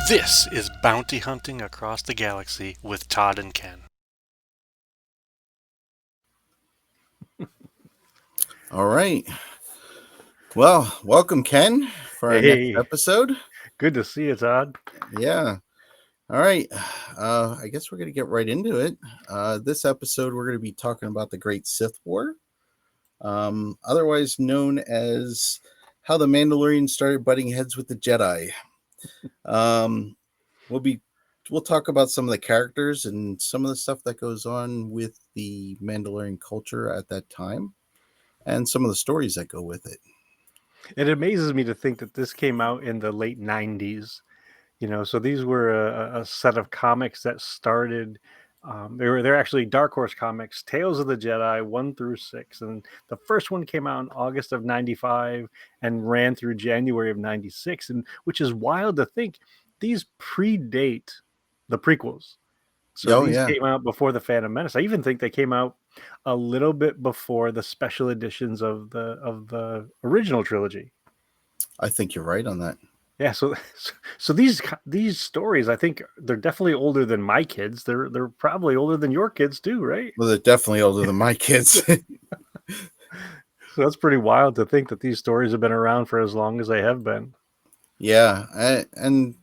This is Bounty Hunting Across the Galaxy with Todd and Ken. All right. Well, welcome, Ken, for our next episode. Good to see you, Todd. Yeah. All right. I guess we're going to get right into it. This episode, we're going to be talking about the Great Sith War, otherwise known as how the Mandalorians started butting heads with the Jedi. We'll talk about some of the characters and some of the stuff that goes on with the Mandalorian culture at that time, and some of the stories that go with it. It amazes me to think that this came out in the late 90s. So these were a set of comics that started. They're actually Dark Horse comics, Tales of the Jedi 1 through 6, and the first one came out in August of 95 and ran through January of 96, and which is wild to think these predate the prequels. So these came out before the Phantom Menace. I even think they came out a little bit before the special editions of the original trilogy. I think you're right on that. Yeah, so these stories, I think they're definitely older than my kids. They're probably older than your kids too, right? Well, they're definitely older than my kids. So that's pretty wild to think that these stories have been around for as long as they have been. Yeah, and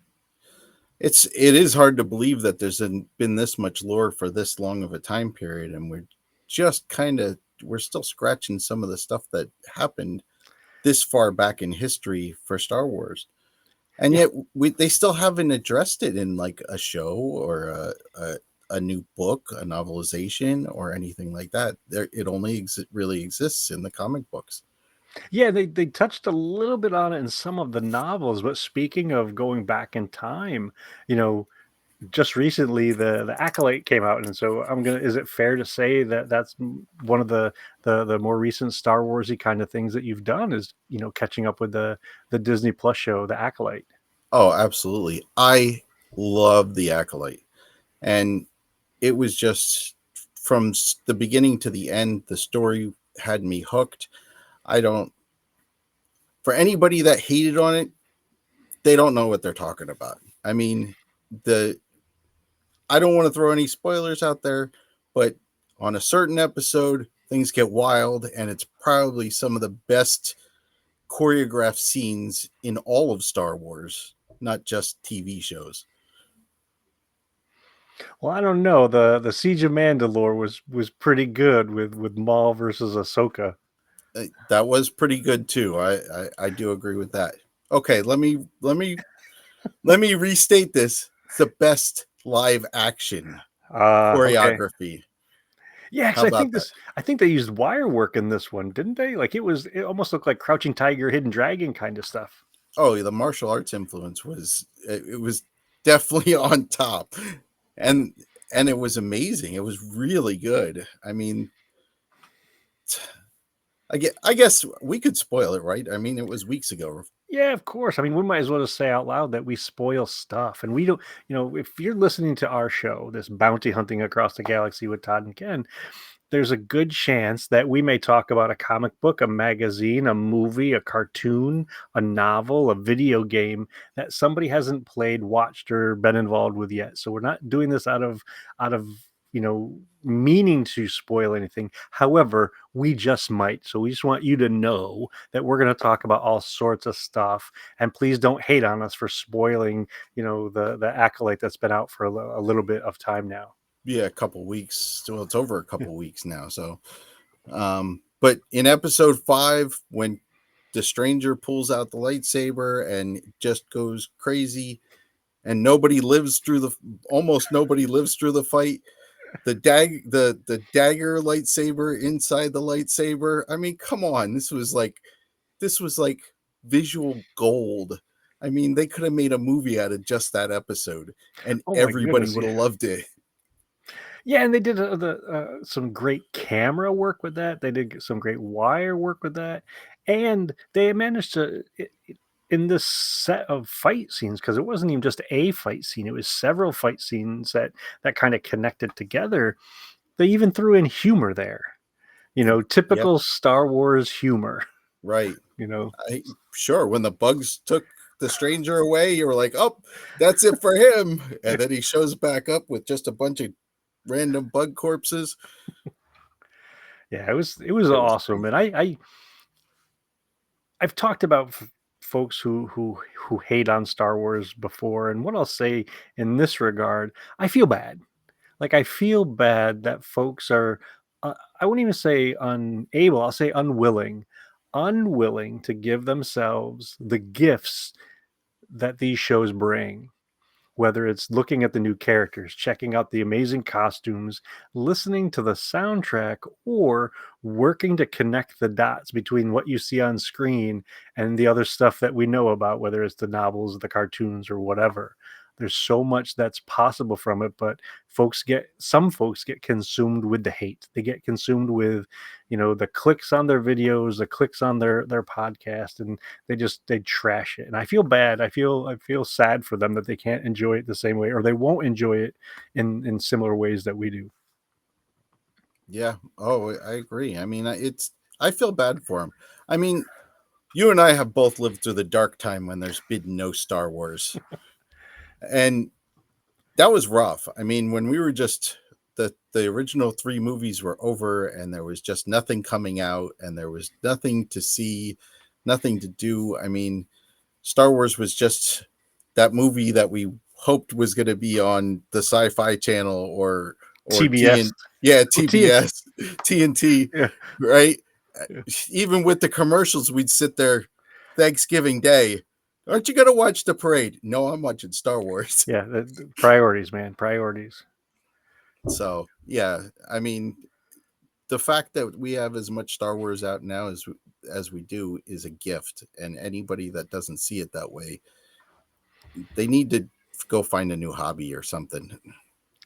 it is hard to believe that there's been this much lore for this long of a time period, and we're still scratching some of the stuff that happened this far back in history for Star Wars. And yet they still haven't addressed it in like a show or a new book, a novelization, or anything like that. It only really exists in the comic books. Yeah, they touched a little bit on it in some of the novels. But speaking of going back in time, just recently the Acolyte came out, and so is it fair to say that that's one of the more recent Star Warsy kind of things that you've done is catching up with the Disney Plus show, The Acolyte? Oh, absolutely. I love The Acolyte, and it was just from the beginning to the end, the story had me hooked. For anybody that hated on it, they don't know what they're talking about. I mean, I don't want to throw any spoilers out there, but on a certain episode, things get wild, and it's probably some of the best choreographed scenes in all of Star Wars, not just TV shows. Well, I don't know. The Siege of Mandalore was pretty good with Maul versus Ahsoka. That was pretty good too. I do agree with that. Okay, let me restate this. It's the best live action choreography. Okay. Yeah, because I think they used wire work in this one, didn't they? Like it almost looked like Crouching Tiger, Hidden Dragon kind of stuff. Oh, the martial arts influence was definitely on top, and it was amazing. It was really good. I mean, I guess we could spoil it, right? I mean, it was weeks ago. Yeah, of course. I mean, we might as well just say out loud that we spoil stuff. And we don't, if you're listening to our show, this Bounty Hunting Across the Galaxy with Todd and Ken, there's a good chance that we may talk about a comic book, a magazine, a movie, a cartoon, a novel, a video game that somebody hasn't played, watched, or been involved with yet. So we're not doing this out of meaning to spoil anything. However, we just might. So we just want you to know that we're going to talk about all sorts of stuff. And please don't hate on us for spoiling, the Acolyte that's been out for a little bit of time now. Yeah, a couple weeks. Well, it's over a couple weeks now. So, but in episode 5, when the stranger pulls out the lightsaber and just goes crazy, and almost nobody lives through the fight. The dagger lightsaber inside the lightsaber. I mean, come on, this was like visual gold. I mean, they could have made a movie out of just that episode, and everybody would have loved it. Yeah, and they did some great camera work with that. They did some great wire work with that, and they managed to, in this set of fight scenes, because it wasn't even just a fight scene; it was several fight scenes that kind of connected together. They even threw in humor there, typical Star Wars humor. Right. Sure. When the bugs took the stranger away, you were like, oh, that's it for him. And then he shows back up with just a bunch of random bug corpses. Yeah, it was awesome, and I've talked about folks who hate on Star Wars before, and what I'll say in this regard, I feel bad. Like I feel bad that folks are, I wouldn't even say unable, I'll say unwilling to give themselves the gifts that these shows bring, whether it's looking at the new characters, checking out the amazing costumes, listening to the soundtrack, or working to connect the dots between what you see on screen and the other stuff that we know about, whether it's the novels, the cartoons, or whatever. There's so much that's possible from it, but some folks get consumed with the hate. They get consumed with, the clicks on their videos, the clicks on their podcast, and they trash it. And I feel bad. I feel sad for them that they can't enjoy it the same way, or they won't enjoy it in similar ways that we do. Yeah. Oh, I agree. I mean, I feel bad for him. I mean, you and I have both lived through the dark time when there's been no Star Wars. And that was rough. I mean, when we were just the original 3 movies were over and there was just nothing coming out and there was nothing to see, nothing to do. I mean, Star Wars was just that movie that we hoped was going to be on the Sci-Fi Channel or TBS. TBS, TNT, Yeah. right? Yeah. Even with the commercials, we'd sit there Thanksgiving Day. Aren't you going to watch the parade? No, I'm watching Star Wars. Yeah, the priorities, man, priorities. So, yeah, I mean, the fact that we have as much Star Wars out now as we do is a gift. And anybody that doesn't see it that way, they need to go find a new hobby or something.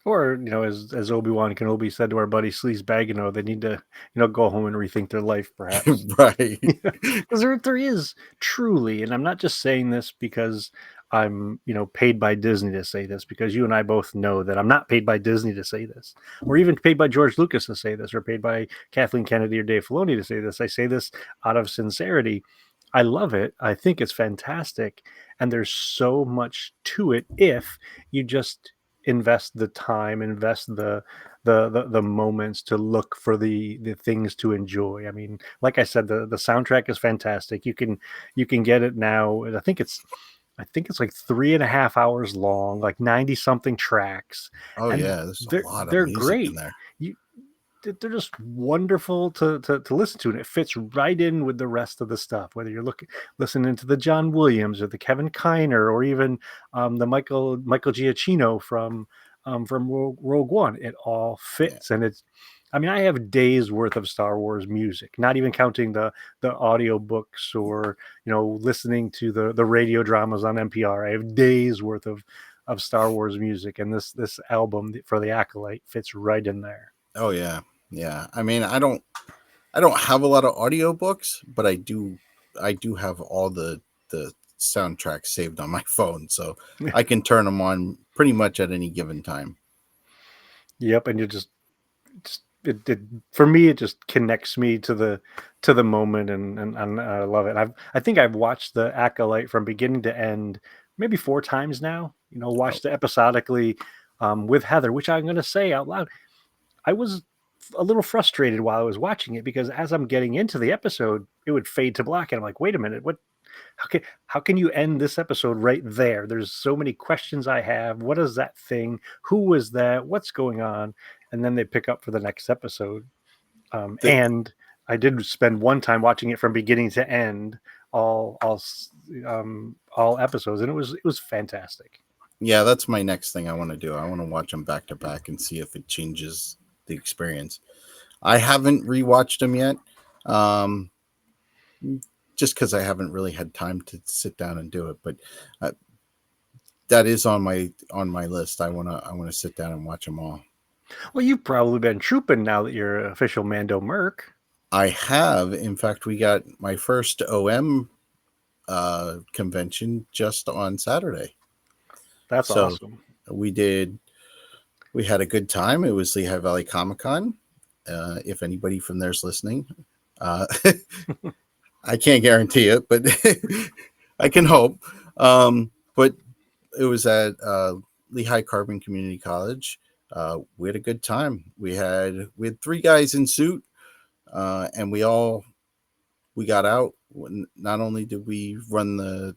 Or, as Obi-Wan Kenobi said to our buddy Sleazebag, they need to, go home and rethink their life, perhaps. Right. Because there is truly, and I'm not just saying this because I'm, paid by Disney to say this, because you and I both know that I'm not paid by Disney to say this, or even paid by George Lucas to say this, or paid by Kathleen Kennedy or Dave Filoni to say this. I say this out of sincerity. I love it. I think it's fantastic. And there's so much to it if you just invest the time, invest the moments to look for the things to enjoy. I mean, like I said, the soundtrack is fantastic. You can get it now. I think it's like 3.5 hours long, like 90 something tracks. Oh, And yeah, there's a lot of music great. in there. They're just wonderful to listen to, and it fits right in with the rest of the stuff. Whether you're listening to the John Williams or the Kevin Kiner or even the Michael Giacchino from Rogue One, it all fits, and it's. I mean, I have days worth of Star Wars music, not even counting the audio books or listening to the radio dramas on NPR. I have days worth of Star Wars music, and this album for the Acolyte fits right in there. Oh, yeah. Yeah. I mean, I don't have a lot of audiobooks, but I do have all the soundtracks saved on my phone, so I can turn them on pretty much at any given time. Yep, and you just it for me it just connects me to the moment, and I love it. I think I've watched the Acolyte from beginning to end maybe 4 times now. Watched it episodically with Heather, which I'm going to say out loud. I was a little frustrated while I was watching it because as I'm getting into the episode, it would fade to black, and I'm like, wait a minute, what? How can you end this episode right there? There's so many questions I have. What is that thing? Who was that? What's going on? And then they pick up for the next episode. And I did spend one time watching it from beginning to end, all episodes, and it was fantastic. Yeah, that's my next thing I want to do. I want to watch them back to back and see if it changes the experience. I haven't rewatched them yet, just because I haven't really had time to sit down and do it. But that is on my list. I want to sit down and watch them all. Well, you've probably been trooping now that you're official Mando Merc. I have. In fact, we got my first OM convention just on Saturday. That's awesome. We had a good time. It was Lehigh Valley Comic-Con. If anybody from there's listening, I can't guarantee it, but I can hope. But it was at Lehigh Carbon Community College. We had a good time. We had three guys in suit, and we got out. Not only did we run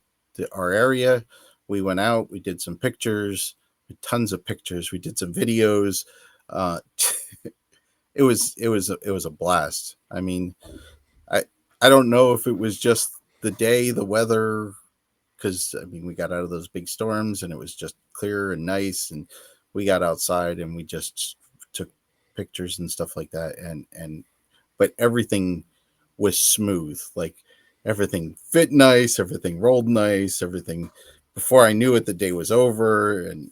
our area, we went out. We did some pictures, tons of pictures. We did some videos. Uh, it was a blast. I mean, I I don't know if it was just the day, the weather, because I mean we got out of those big storms and it was just clear and nice, and we got outside and we just took pictures and stuff like that, and but everything was smooth, like everything fit nice, everything rolled nice, everything. Before I knew it, the day was over, and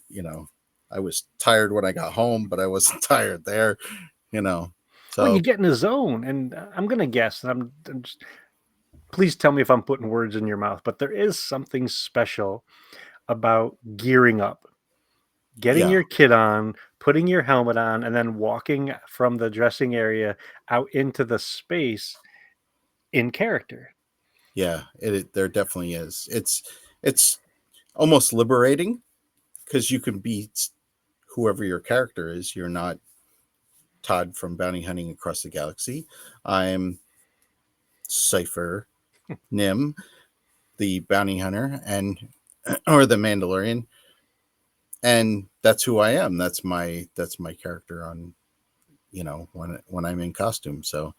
I was tired when I got home, but I wasn't tired there, you know. Well, you So get in the zone, and I'm gonna guess. I'm just, please tell me if I'm putting words in your mouth, but there is something special about gearing up, getting yeah, your kit on, putting your helmet on, and then walking from the dressing area out into the space in character. yeah, there definitely is. It's almost liberating because you can be whoever your character is. You're not Todd from Bounty Hunting Across the Galaxy. I'm Cypher Nim, the bounty hunter, and or the Mandalorian, and that's who I am. That's my character on when I'm in costume. So,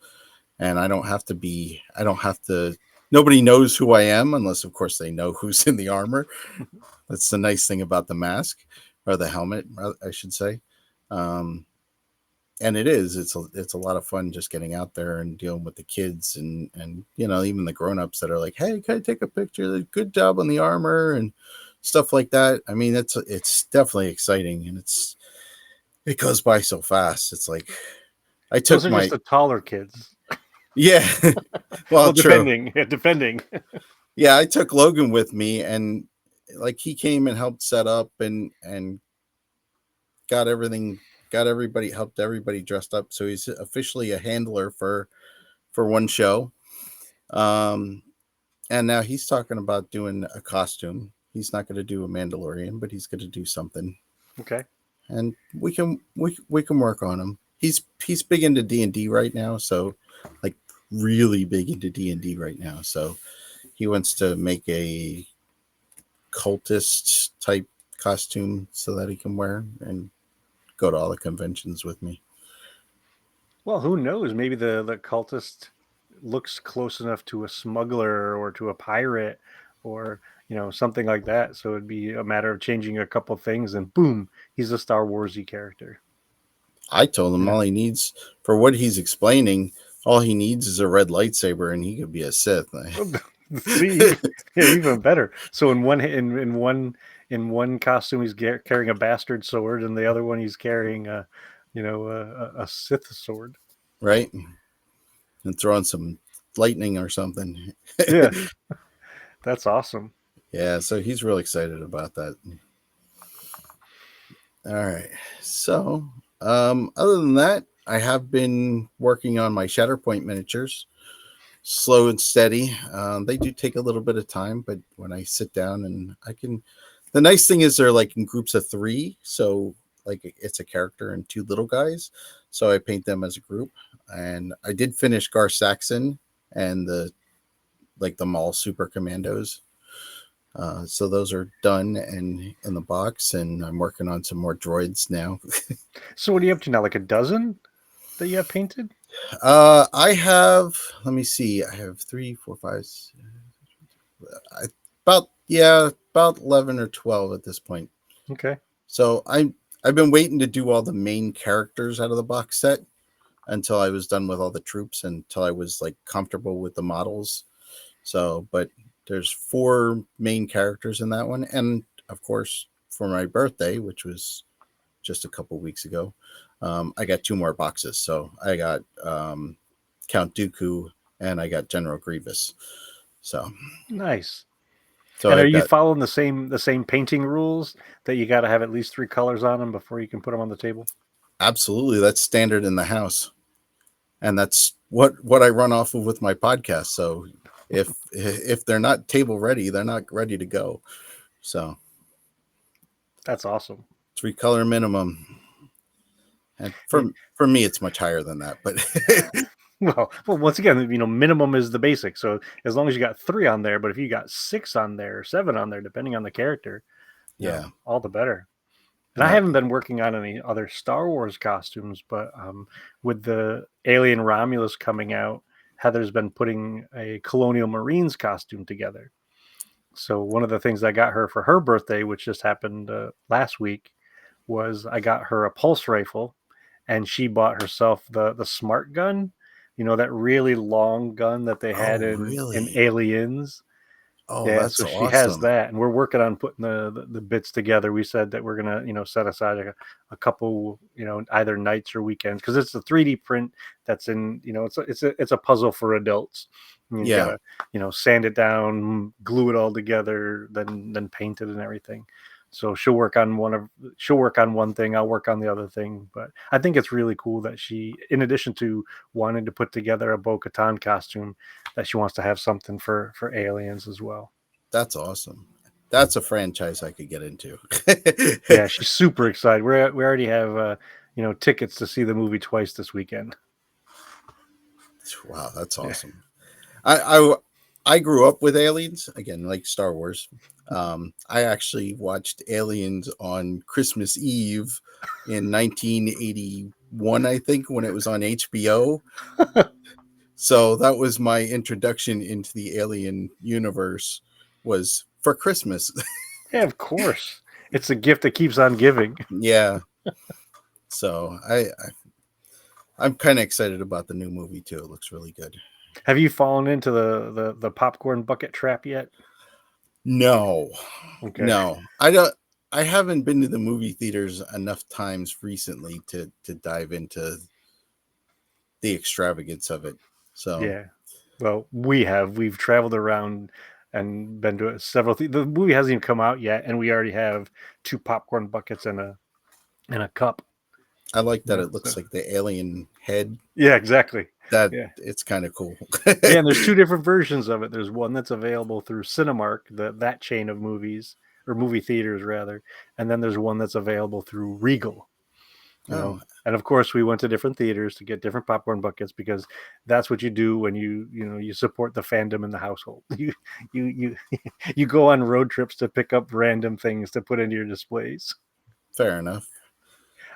and I don't have to be. I don't have to. Nobody knows who I am unless, of course, they know who's in the armor. That's the nice thing about the mask or the helmet, I should say. Um, and it's a lot of fun just getting out there and dealing with the kids and even the grown-ups that are like, hey, can I take a picture, good job on the armor and stuff like that. I mean, it's definitely exciting, and it goes by so fast. It's like I Those took are just my the taller kids. yeah. Well, Well, true. depending. Yeah, I took Logan with me, and like he came and helped set up and got everything, got everybody, helped everybody dressed up, so he's officially a handler for one show. Um, and now he's talking about doing a costume. He's not going to do a Mandalorian, but he's going to do something, Okay. and we can work on him. He's big into D&D right now, so like really big into D&D right now. So he wants to make a cultist type costume so that he can wear and go to all the conventions with me. Well, who knows? Maybe the cultist looks close enough to a smuggler or to a pirate or something like that. So it'd be a matter of changing a couple things, and boom, he's a Star Warsy character. I told You him know. all he needs for what he's explaining, all he needs is a red lightsaber and he could be a Sith. See, yeah, even better. So in one costume he's carrying a bastard sword, and the other one he's carrying a Sith sword. Right? And throw in some lightning or something. Yeah, that's awesome. Yeah, so he's real excited about that. All right. So, other than that, I have been working on my Shatterpoint miniatures, slow and steady. They do take a little bit of time, but when I sit down and I can, the nice thing is they're like in groups of three, so like it's a character and two little guys. So I paint them as a group, and I did finish Gar Saxon and the Maul Super Commandos. So those are done and in the box, and I'm working on some more droids now. So what are you up to now? Like a dozen that you have painted? I have. Let me see. I have three, four, five. About 11 or 12 at this point. Okay. So I've been waiting to do all the main characters out of the box set until I was done with all the troops, until I was like comfortable with the models. So, but there's 4 main characters in that one, and of course, for my birthday, which was just a couple weeks ago, I got 2 more boxes. So I got Count Dooku and I got General Grievous. So, Nice. so And are I've you got following the same painting rules that you got to have at least 3 colors on them before you can put them on the table? absolutely, that's standard in the house, and that's what I run off of with my podcast. So If they're not table ready, they're not ready to go. So That's awesome. 3-color minimum. And Yeah. for me, it's much higher than that. But Well, once again, minimum is the basic. So as long as you got 3 on there, but if you got 6 on there, 7 on there, depending on the character, yeah, all the better. And I yeah. haven't been working on any other Star Wars costumes, but with the Alien Romulus coming out, Heather's been putting a Colonial Marines costume together. So one of the things I got her for her birthday, which just happened last week, was I got her a pulse rifle, and she bought herself the smart gun, that really long gun that they had Oh, in really? Aliens. Oh, Yeah, that's so she has awesome. that, and we're working on putting the bits together. We said that we're gonna, set aside a couple, either nights or weekends, because it's a 3D print that's in, it's a puzzle for adults. And you Yeah, gotta, sand it down, glue it all together, then paint it and everything. So she'll work on one thing, I'll work on the other thing. But I think it's really cool that she, in addition to wanting to put together a Bo-Katan costume, that she wants to have something for Aliens as well. that's awesome. That's a franchise I could get into. Yeah, she's super excited. We already have tickets to see the movie twice this weekend. Wow, that's Yeah. awesome. I grew up with Aliens again, like Star Wars. I actually watched Aliens on Christmas Eve in 1981, I think, when it was on HBO. So that was my introduction into the Alien universe. Was for Christmas. Yeah, of course. It's a gift that keeps on giving. Yeah. So I'm kind of excited about the new movie too. It looks really good. Have you fallen into the popcorn bucket trap yet? No, Okay. no, I don't. I haven't been to the movie theaters enough times recently to dive into the extravagance of it. So Yeah. Well, we've traveled around and been to several. The movie hasn't even come out yet, and we already have 2 popcorn buckets and a cup. I like that it So looks like the alien head. yeah, exactly. That Yeah. it's kind of cool. Yeah, and there's 2 different versions of it. There's one that's available through Cinemark, that chain of movies, or movie theaters rather, and then there's one that's available through Regal. Oh, And of course we went to different theaters to get different popcorn buckets, because that's what you do when you support the fandom in the household. You you go on road trips to pick up random things to put into your displays. fair enough.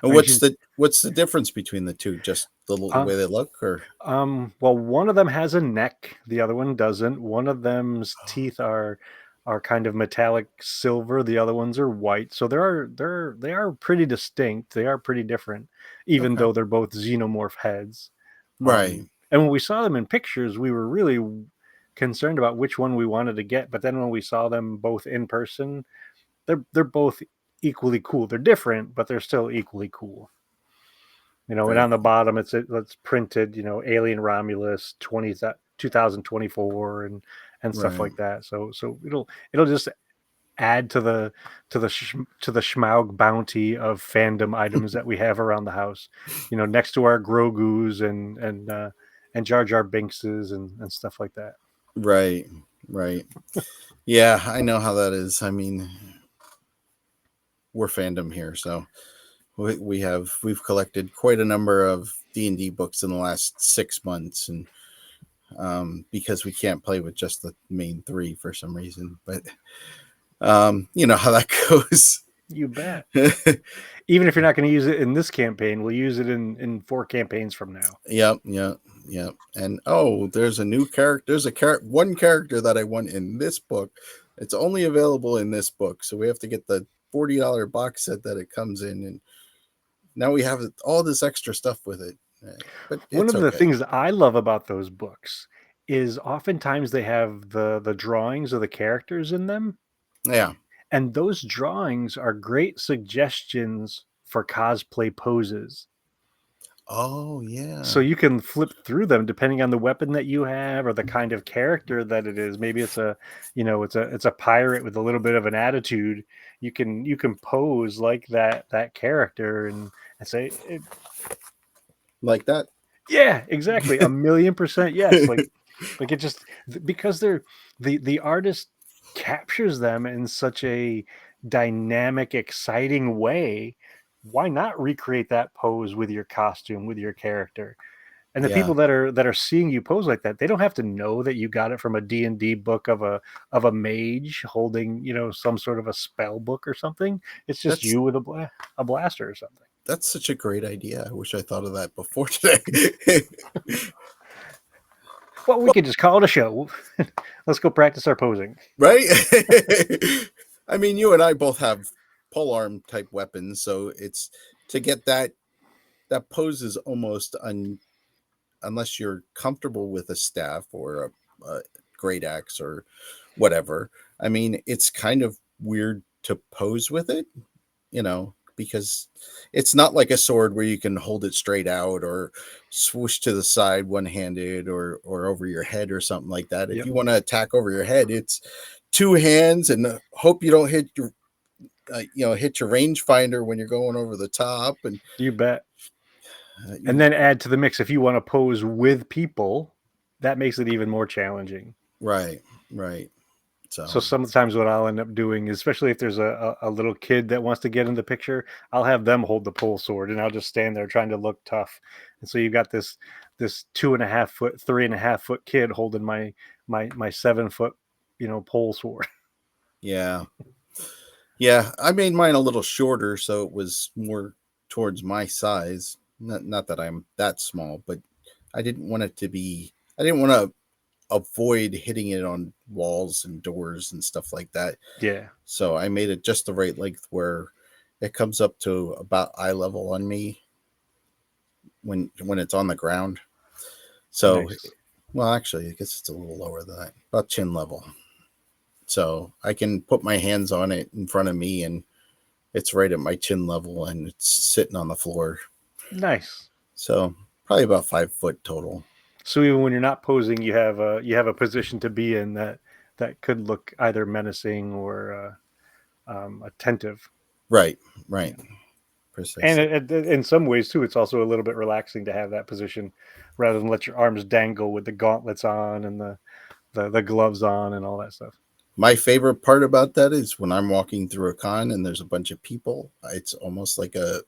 I And mean, what's the difference between the two? Just the uh, way they look, or well, one of them has a neck, the other one doesn't. One of them's teeth are kind of metallic silver, the other ones are white. So they are pretty distinct. They are pretty different, even okay, though they're both xenomorph heads. right, And when we saw them in pictures, we were really concerned about which one we wanted to get. But then when we saw them both in person, they're both equally cool. They're different, but they're still equally cool. And very on the cool. bottom it's printed, Alien Romulus 2024 and stuff Right, like that. So it'll just add to the Schmaug bounty of fandom items that we have around the house. Next to our Grogu's and Jar Jar Binkses and stuff like that. right, right. Yeah, I know how that is. I mean, we're fandom here, so we've collected quite a number of D&D books in the last 6 months, and because we can't play with just the main 3 for some reason, but you know how that goes. You bet. Even if you're not going to use it in this campaign, we'll use it in 4 campaigns from now. Yep. And there's a new character. There's one character that I want in this book. It's only available in this book, so we have to get the $40 box set that it comes in, and now we have all this extra stuff with it. But One it's of the okay. things that I love about those books is oftentimes they have the drawings of the characters in them, Yeah. and those drawings are great suggestions for cosplay poses. Oh So yeah. you can flip through them depending on the weapon that you have or the kind of character that it is. Maybe it's a pirate with a little bit of an attitude. You can pose like that character and say, Like that. yeah, exactly, 1,000,000% yes. Like Like it just because the artist captures them in such a dynamic, exciting way. Why not recreate that pose with your costume, with your character? And the Yeah, people that are seeing you pose like that, they don't have to know that you got it from a D&D book of a mage holding, some sort of a spell book or something. It's just that's you with a blaster or something. that's such a great idea. I wish I thought of that before today. Well, we could just call it a show. Let's go practice our posing. Right? I mean, you and I both have polearm type weapons, so it's to get that pose is almost unless you're comfortable with a staff or a great axe or whatever. I mean, it's kind of weird to pose with it, because it's not like a sword where you can hold it straight out or swoosh to the side one-handed or over your head or something like that. If Yep, you want to attack over your head, it's two hands and hope you don't hit your rangefinder when you're going over the top and you bet. And you then add to the mix if you want to pose with people, that makes it even more challenging. right, right. So So sometimes what I'll end up doing, especially if there's a little kid that wants to get in the picture, I'll have them hold the pole sword and I'll just stand there trying to look tough. And so you've got this 2.5 foot, 3.5 foot kid holding my 7 foot, pole sword. yeah, yeah. I made mine a little shorter, so it was more towards my size. Not that I'm that small, but I didn't want it to be. I didn't want to avoid hitting it on walls and doors and stuff like that. Yeah. So I made it just the right length where it comes up to about eye level on me when it's on the ground. So, Nice. well, actually, I guess it's a little lower than that, about chin level. So I can put my hands on it in front of me, and it's right at my chin level, and it's sitting on the floor. Nice. So probably about 5 foot total. So even when you're not posing, you have a position to be in that could look either menacing or attentive. Right, right, Yeah. And precisely. in some ways too, it's also a little bit relaxing to have that position rather than let your arms dangle with the gauntlets on and the gloves on and all that stuff. My favorite part about that is when I'm walking through a con and there's a bunch of people. It's almost like a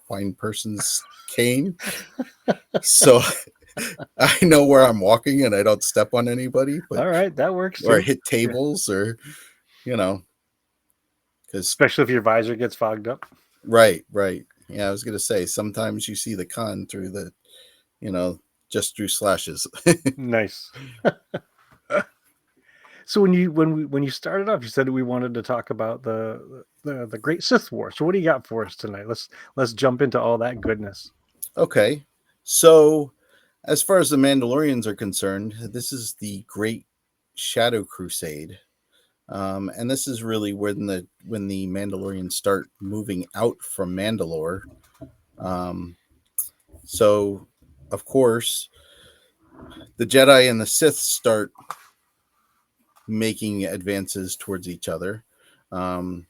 blind person's cane. So I know where I'm walking and I don't step on anybody, but All right, that works or too. hit Yeah. tables or you know, because Especially if your visor gets fogged up. right, right. Yeah, I was gonna say sometimes you see the con through the you know just through slashes. Nice. So when you started off, you said we wanted to talk about the Great Sith War. So what do you got for us tonight? Let's jump into all that goodness. Okay, so as far as the Mandalorians are concerned, this is the Great Shadow Crusade. And this is really when the Mandalorians start moving out from Mandalore. Um, so, of course, the Jedi and the Sith start making advances towards each other. Um,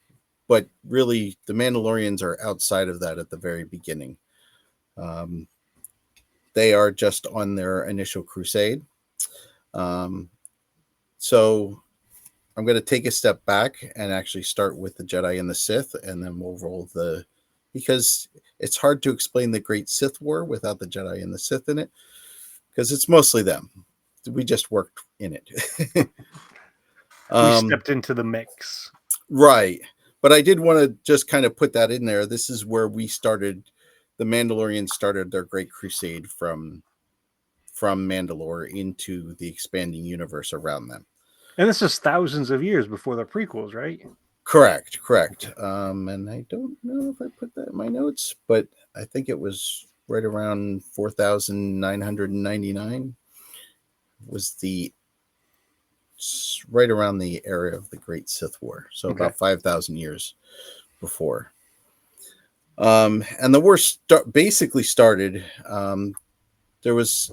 but really, the Mandalorians are outside of that at the very beginning. Um, they are just on their initial crusade. Um, so I'm going to take a step back and actually start with the Jedi and the Sith, and then we'll roll because it's hard to explain the Great Sith War without the Jedi and the Sith in it, because it's mostly them. We just worked in it. We um, stepped into the mix. right. But I did want to just kind of put that in there. This is where we started. The Mandalorians started their Great Crusade from Mandalore into the expanding universe around them. And this is thousands of years before the prequels, right? Correct, Okay. correct. And I don't know if I put that in my notes, but I think it was right around 4,999 was the right around the era of the Great Sith War. So Okay. about 5,000 years before. And the war basically started. There was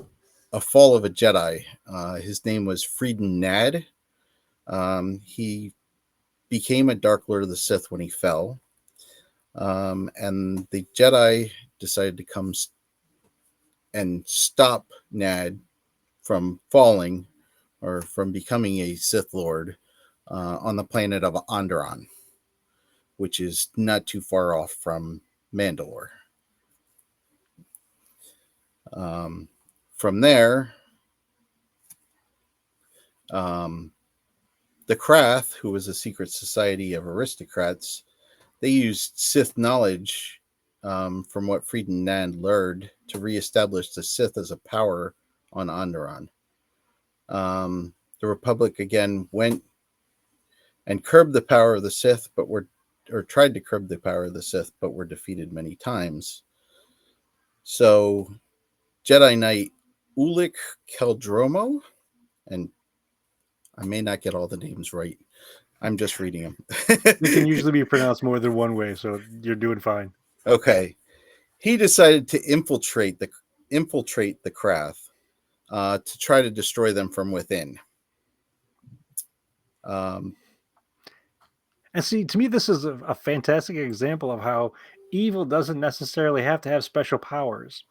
a fall of a Jedi. His name was Frieden Nad. He became a Dark Lord of the Sith when he fell. And the Jedi decided to come and stop Nad from falling or from becoming a Sith Lord on the planet of Onderon, which is not too far off from Mandalore. From there, the Krath, who was a secret society of aristocrats, they used Sith knowledge from what Fried and Nand learned to reestablish the Sith as a power on Onderon. The Republic again went and curbed the power of the Sith, tried to curb the power of the Sith, but were defeated many times. So Jedi Knight Ulic Keldromo, and I may not get all the names right. I'm just reading them. It can usually be pronounced more than one way, so you're doing fine. Okay. He decided to infiltrate the Krath to try to destroy them from within. And see, to me, this is a fantastic example of how evil doesn't necessarily have to have special powers.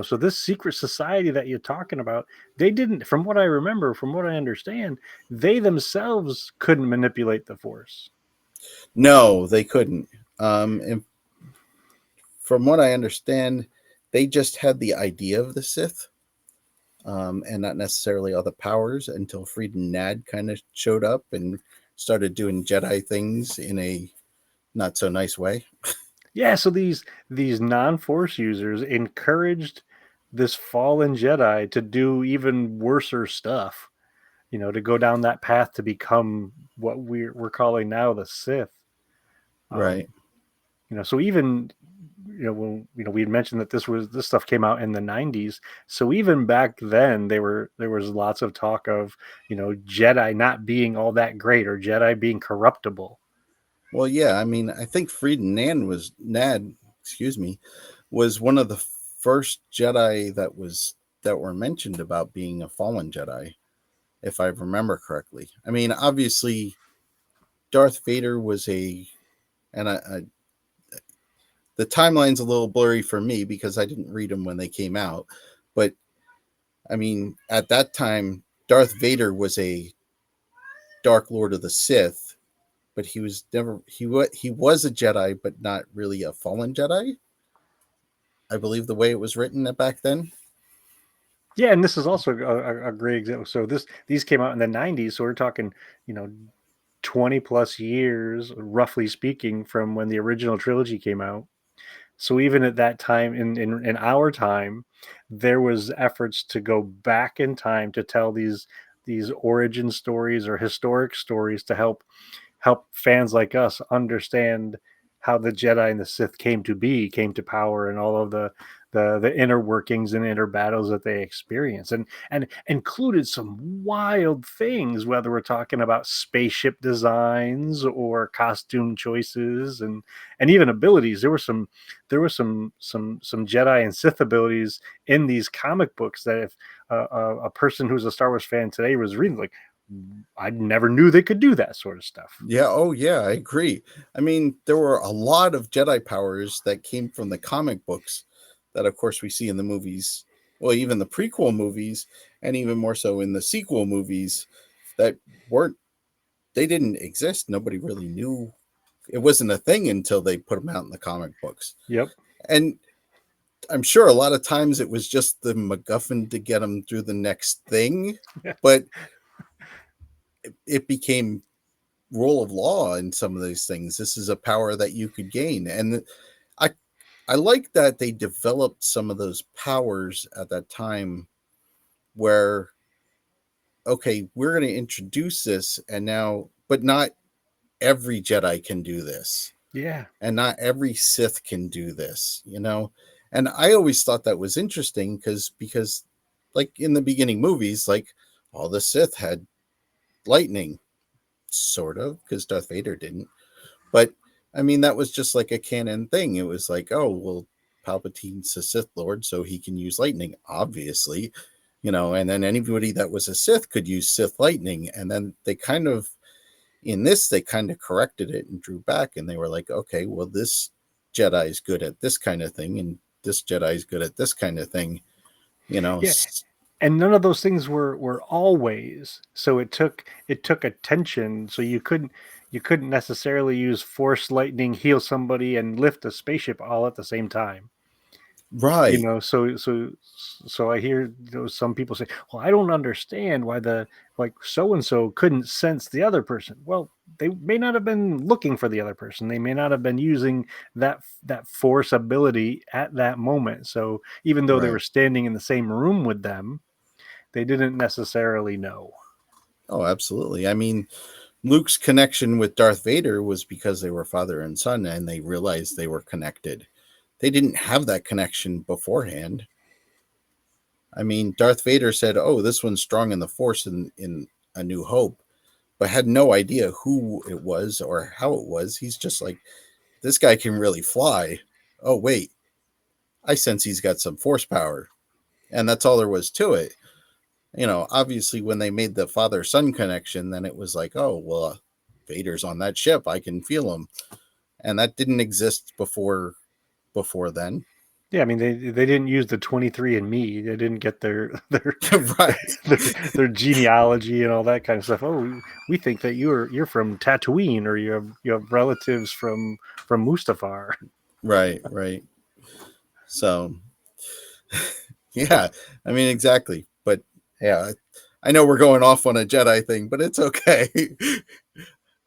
So this secret society that you're talking about, they didn't, from what I remember, from what I understand, they themselves couldn't manipulate the Force. No, they couldn't. And from what I understand, they just had the idea of the Sith, and not necessarily all the powers until Fried and Nad kind of showed up and started doing Jedi things in a not so nice way. Yeah, so these non-Force users encouraged this fallen Jedi to do even worser stuff, to go down that path to become what we're calling now the Sith. Right. So even when we had mentioned that this stuff came out in the 90s, so even back then there was lots of talk of Jedi not being all that great or Jedi being corruptible. Well, yeah, I mean, I think Fried and Nad was one of the first Jedi that were mentioned about being a fallen Jedi, if I remember correctly. I mean, obviously, Darth Vader was the timeline's a little blurry for me because I didn't read them when they came out, but I mean, at that time, Darth Vader was a Dark Lord of the Sith, but he was a Jedi, but not really a fallen Jedi. I believe the way it was written back then. Yeah, and this is also a great example. So these came out in the 90s, so we're talking 20 plus years, roughly speaking, from when the original trilogy came out. So even at that time, in our time, there was efforts to go back in time to tell these origin stories or historic stories to help fans like us understand how the Jedi and the Sith came to power, and all of the inner workings and inner battles that they experience, and included some wild things, whether we're talking about spaceship designs or costume choices and even abilities. There were some Jedi and Sith abilities in these comic books that if a person who's a Star Wars fan today was reading, like, I never knew they could do that sort of stuff. Yeah. Oh, yeah. I agree. I mean, there were a lot of Jedi powers that came from the comic books that, of course, we see in the movies. Well, even the prequel movies, and even more so in the sequel movies, that they didn't exist. Nobody really knew. It wasn't a thing until they put them out in the comic books. Yep. And I'm sure a lot of times it was just the MacGuffin to get them through the next thing, but it became rule of law in some of these things. This is a power that you could gain. And I like that they developed some of those powers at that time where, okay, we're going to introduce this and now, but not every Jedi can do this. Yeah. And not every Sith can do this, And I always thought that was interesting because like in the beginning movies, like all the Sith had lightning, sort of, because Darth Vader didn't. But I mean, that was just like a canon thing. It was like, oh, well, Palpatine's a Sith Lord, so he can use lightning, obviously, and then anybody that was a Sith could use Sith lightning. And then they kind of corrected it and drew back, and they were like, okay, well, this Jedi is good at this kind of thing, and this Jedi is good at this kind of thing, Yeah. and none of those things were always. So it took attention. So you couldn't necessarily use force lightning, heal somebody, and lift a spaceship all at the same time. Right. So I hear, some people say, well, I don't understand why the like so and so couldn't sense the other person. Well, they may not have been looking for the other person. They may not have been using that force ability at that moment. So even though they were Right. standing in the same room with them, they didn't necessarily know. Oh, absolutely. I mean, Luke's connection with Darth Vader was because they were father and son and they realized they were connected. They didn't have that connection beforehand. I mean, Darth Vader said, "Oh, this one's strong in the Force in A New Hope," but had no idea who it was or how it was. He's just like, "This guy can really fly." Oh, wait, I sense he's got some Force power, and that's all there was to it. Obviously, when they made the father son connection, then it was like, "Oh, well, Vader's on that ship. I can feel him," and that didn't exist before then. Yeah, I mean they didn't use the 23andMe. They didn't get their Right. their genealogy and all that kind of stuff. Oh, we think that you're from Tatooine, or you have relatives from Mustafar. Right. Right. So, yeah, I mean, exactly. But yeah, I know we're going off on a Jedi thing, but it's okay.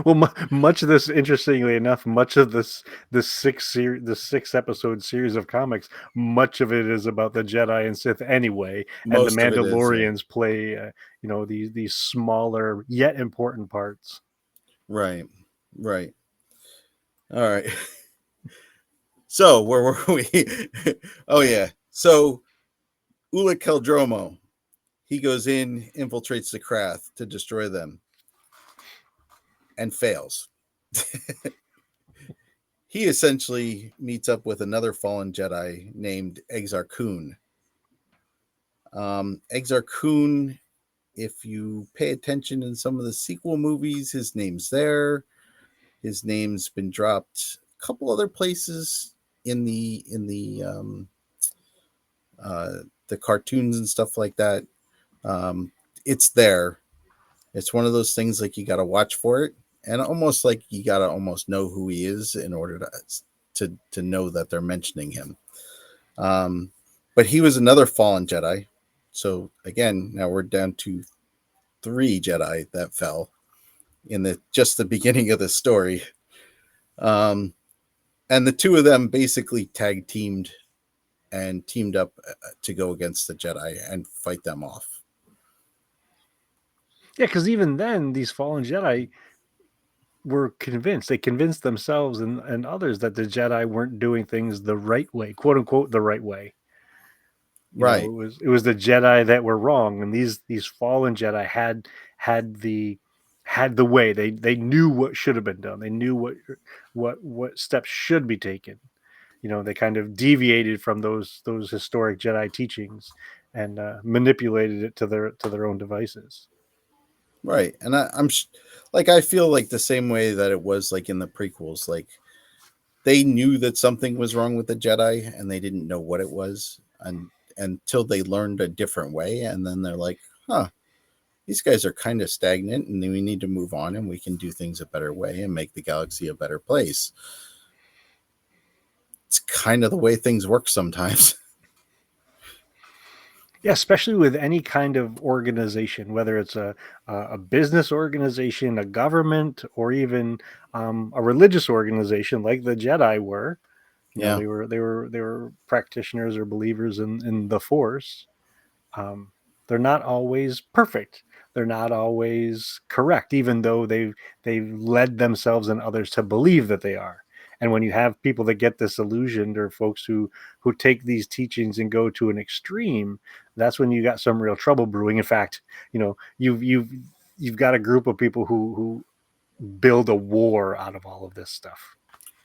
Well, much of this, interestingly enough, much of this 6 episode series of comics, much of it is about the Jedi and Sith anyway, and the Most of it is, yeah. Mandalorians play, these smaller yet important parts. Right. Right. All right. So, where were we? Oh, yeah. So, Ula Keldromo, he goes in, infiltrates the Krath to destroy them, and fails. He essentially meets up with another fallen Jedi named Exar Kun. Exar Kun, if you pay attention in some of the sequel movies, his name's there. His name's been dropped a couple other places in the cartoons and stuff like that. It's there. It's one of those things like you got to watch for it, and almost like you got to almost know who he is in order to know that they're mentioning him. Um, but he was another fallen Jedi. So again, now we're down to 3 Jedi that fell in the beginning of the story. Um, and the two of them basically tag teamed and teamed up to go against the Jedi and fight them off. Yeah, because even then, these fallen Jedi were convinced. They convinced themselves and others that the Jedi weren't doing things the right way, quote unquote, the right way. Right, It was the Jedi that were wrong, and these fallen Jedi had the way. They knew what should have been done. They knew what steps should be taken. They kind of deviated from those historic Jedi teachings and manipulated it to their own devices. right. And I'm like, I feel like the same way that it was like in the prequels. Like they knew that something was wrong with the Jedi, and they didn't know what it was, and until they learned a different way, and then they're like, "Huh, these guys are kind of stagnant, and we need to move on, and we can do things a better way and make the galaxy a better place." It's kind of the way things work sometimes. Yeah, especially with any kind of organization, whether it's a business organization, a government, or even a religious organization like the Jedi were. Yeah, They were practitioners or believers in the Force. Um, they're not always perfect. They're not always correct, even though they've led themselves and others to believe that they are. And when you have people that get disillusioned, or folks who take these teachings and go to an extreme, that's when you got some real trouble brewing. In fact, you've got a group of people who build a war out of all of this stuff.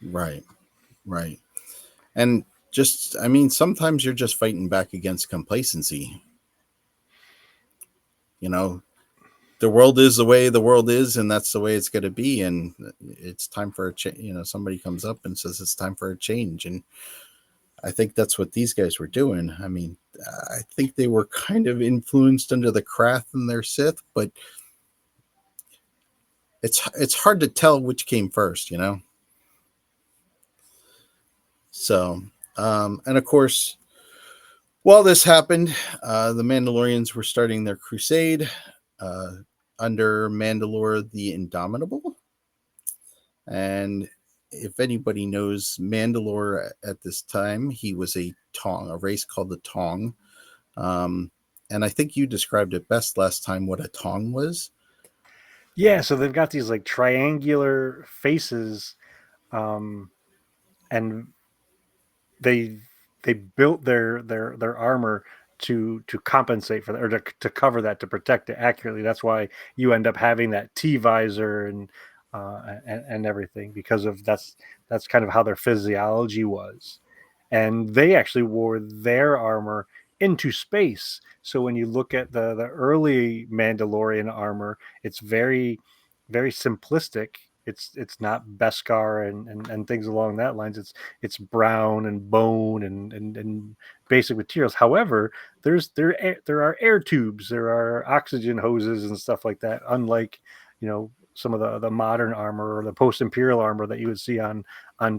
right, right. And just, I mean, sometimes you're just fighting back against complacency. You know, the world is the way the world is, and that's the way it's going to be. And it's time for a change. Somebody comes up and says it's time for a change, and I think that's what these guys were doing. I mean, I think they were kind of influenced under the Krath and their Sith, but it's hard to tell which came first, you know. So, and of course, while this happened, the Mandalorians were starting their crusade uh, under Mandalore the Indomitable. And if anybody knows Mandalore at this time, he was a Tong, a race called the Tong. And I think you described it best last time what a Tong was. Yeah, so they've got these like triangular faces, um, and they they built their armor to compensate for that, or to cover that, to protect it accurately. That's why you end up having that T visor and everything, because of that's kind of how their physiology was. And they actually wore their armor into space. So when you look at the early Mandalorian armor, it's very simplistic. It's not Beskar and things along that lines. It's brown and bone and basic materials. However, there are air tubes, there are oxygen hoses and stuff like that. Unlike, some of the modern armor or the post imperial armor that you would see on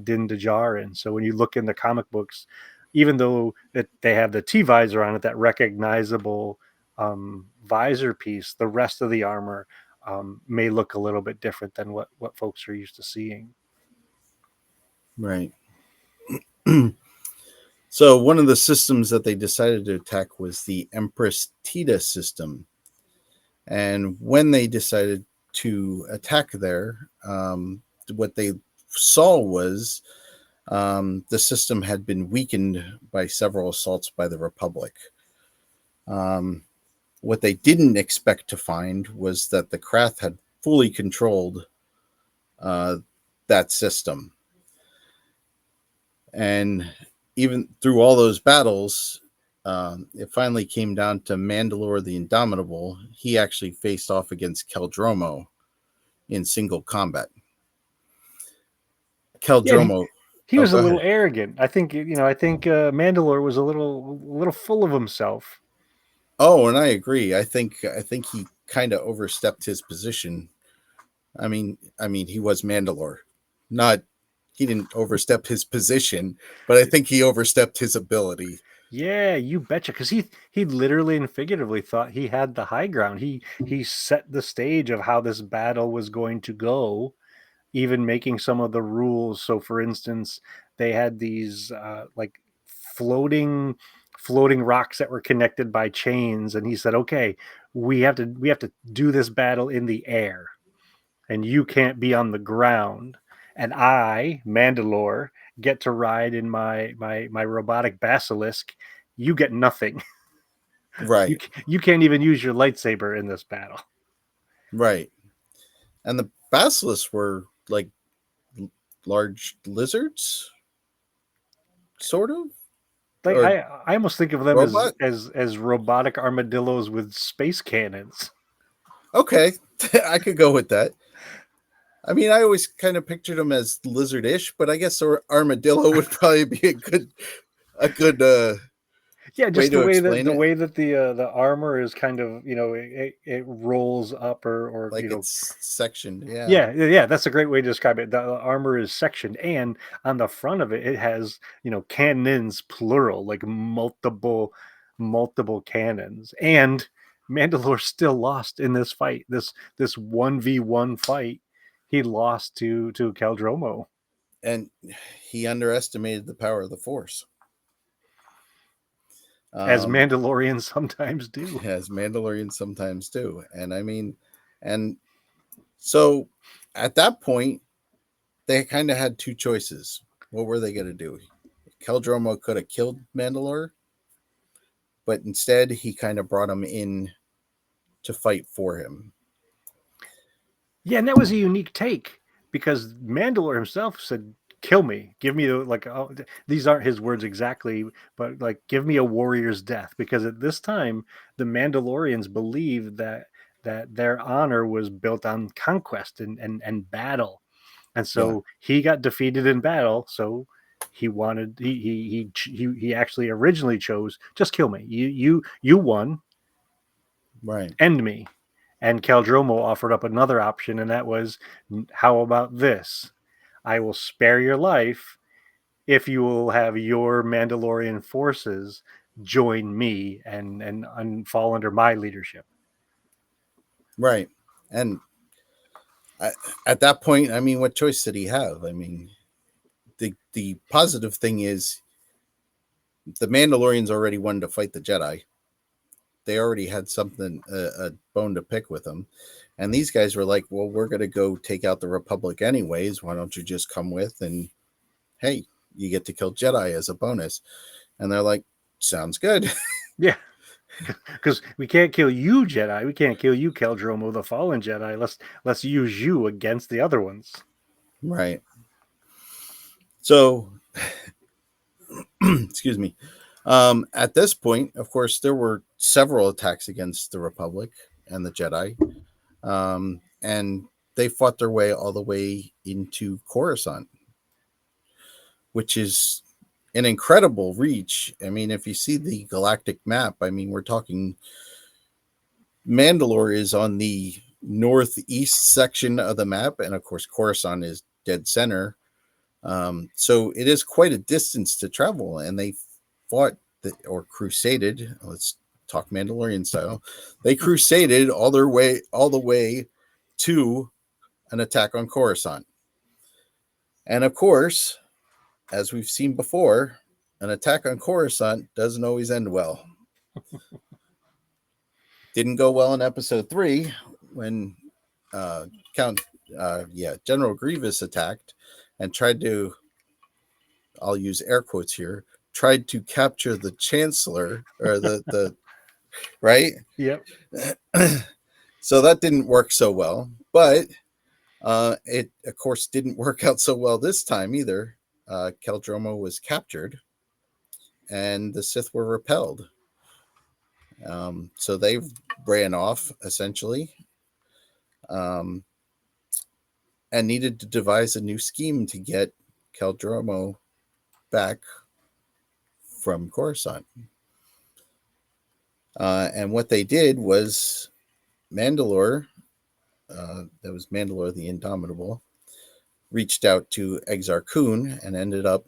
Din Djarin. So when you look in the comic books, even though they have the T visor on it, that recognizable visor piece, the rest of the armor may look a little bit different than what folks are used to seeing. Right. So one of the systems that they decided to attack was the Empress Tita system. And when they decided to attack there, what they saw was the system had been weakened by several assaults by the Republic. What they didn't expect to find was that the Krath had fully controlled that system. And even through all those battles, it finally came down to Mandalore the Indomitable. He actually faced off against Keldromo in single combat. Yeah, Keldromo. he Oh, was a go little ahead. arrogant. I think Mandalore was a little full of himself. Oh, and I agree. I think he kind of overstepped his position. I mean, he was Mandalore. Not he didn't overstep his position, but I think he overstepped his ability. Yeah, you betcha. Because he literally and figuratively thought he had the high ground. He set the stage of how this battle was going to go, even making some of the rules. So, for instance, they had these like floating floating rocks that were connected by chains, and he said, "Okay, we have to do this battle in the air, and you can't be on the ground. And I, Mandalore, get to ride in my robotic basilisk. You get nothing. you Right, you can't even use your lightsaber in this battle." right. And the basilisks were like large lizards, sort of, Like or I almost think of them as robot. as robotic armadillos with space cannons. Okay, I could go with that. I mean, I always kind of pictured them as lizardish, but I guess armadillo would probably be a good Yeah, way just the to way that explain the it. way that the armor is kind of, it rolls up, or Like it's sectioned. Yeah, yeah, that's a great way to describe it. The armor is sectioned, and on the front of it, it has, cannons, plural, like multiple cannons. And Mandalore still lost in this fight. This 1v1 fight, he lost to Caldromo, and he underestimated the power of the Force. as Um, Mandalorians sometimes do. as Mandalorians sometimes do. And I mean, and so at that point, they kind of had two choices. What were they going to do? Keldromo could have killed Mandalore, but instead he kind of brought him in to fight for him. Yeah, and that was a unique take, because Mandalore himself said, "Kill me, give me like." Oh, these aren't his words exactly, but like, "Give me a warrior's death," because at this time the Mandalorians believed that their honor was built on conquest and battle, and Yeah, so he got defeated in battle. So He wanted he actually originally chose just kill me. You won, Right. end me. And Caldromo offered up another option, and that was, how about this? I will spare your life if you will have your Mandalorian forces join me and fall under my leadership. Right. And at that point, I mean, what choice did he have? I mean, the positive thing is the Mandalorians already wanted to fight the Jedi. They already had something, a bone to pick with them. And these guys were like, well, we're going to go take out the Republic anyways. Why don't you just come with? And hey, you get to kill Jedi as a bonus. And they're like, sounds good. Yeah, because we can't kill you, Jedi. We can't kill you, Caldromo, the fallen Jedi. Let's use you against the other ones. Right. So, excuse me. At this point, of course, there were several attacks against the Republic and the Jedi. And they fought their way all the way into Coruscant, which is an incredible reach. I mean, if you see the galactic map, I mean, we're talking Mandalore is on the northeast section of the map, and of course, Coruscant is dead center. So it is quite a distance to travel, and they fought or crusaded. Let's talk Mandalorian style. They crusaded all the way to an attack on Coruscant. And of course, as we've seen before, an attack on Coruscant doesn't always end well. Didn't go well in episode 3 when General Grievous attacked and tried to, I'll use air quotes here, tried to capture the Chancellor or the right? Yep. So that didn't work so well, but it of course didn't work out so well this time either. Caldromo was captured and the Sith were repelled. So they ran off essentially, and needed to devise a new scheme to get Caldromo back from Coruscant. And what they did was Mandalore, that was Mandalore the Indomitable, reached out to Exar Kun and ended up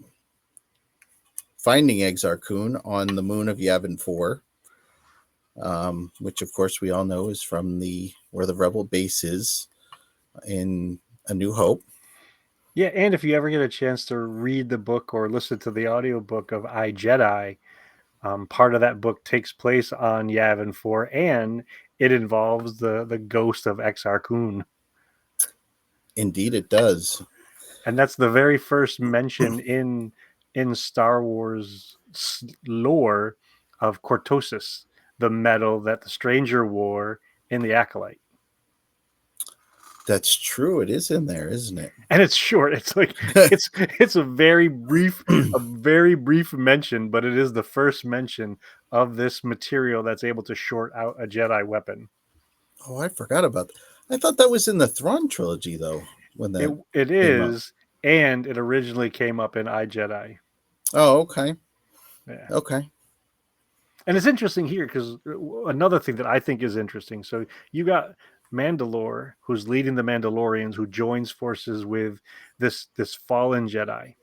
finding Exar Kun on the moon of Yavin 4, which of course we all know is from where the Rebel base is in A New Hope. Yeah, and if you ever get a chance to read the book or listen to the audiobook of I, Jedi, part of that book takes place on Yavin 4, and it involves the ghost of Exar Kun. Indeed, it does. And that's the very first mention in Star Wars lore of cortosis, the metal that the stranger wore in the Acolyte. That's true. It is in there, isn't it? And it's short. It's like it's a very brief mention, but it is the first mention of this material that's able to short out a Jedi weapon. Oh, I forgot about that. I thought that was in the Thrawn trilogy, though. When that it is, and it originally came up in I, Jedi. Oh, okay. Yeah. Okay. And it's interesting here because another thing that I think is interesting. So you got Mandalore, who's leading the Mandalorians, who joins forces with this fallen Jedi.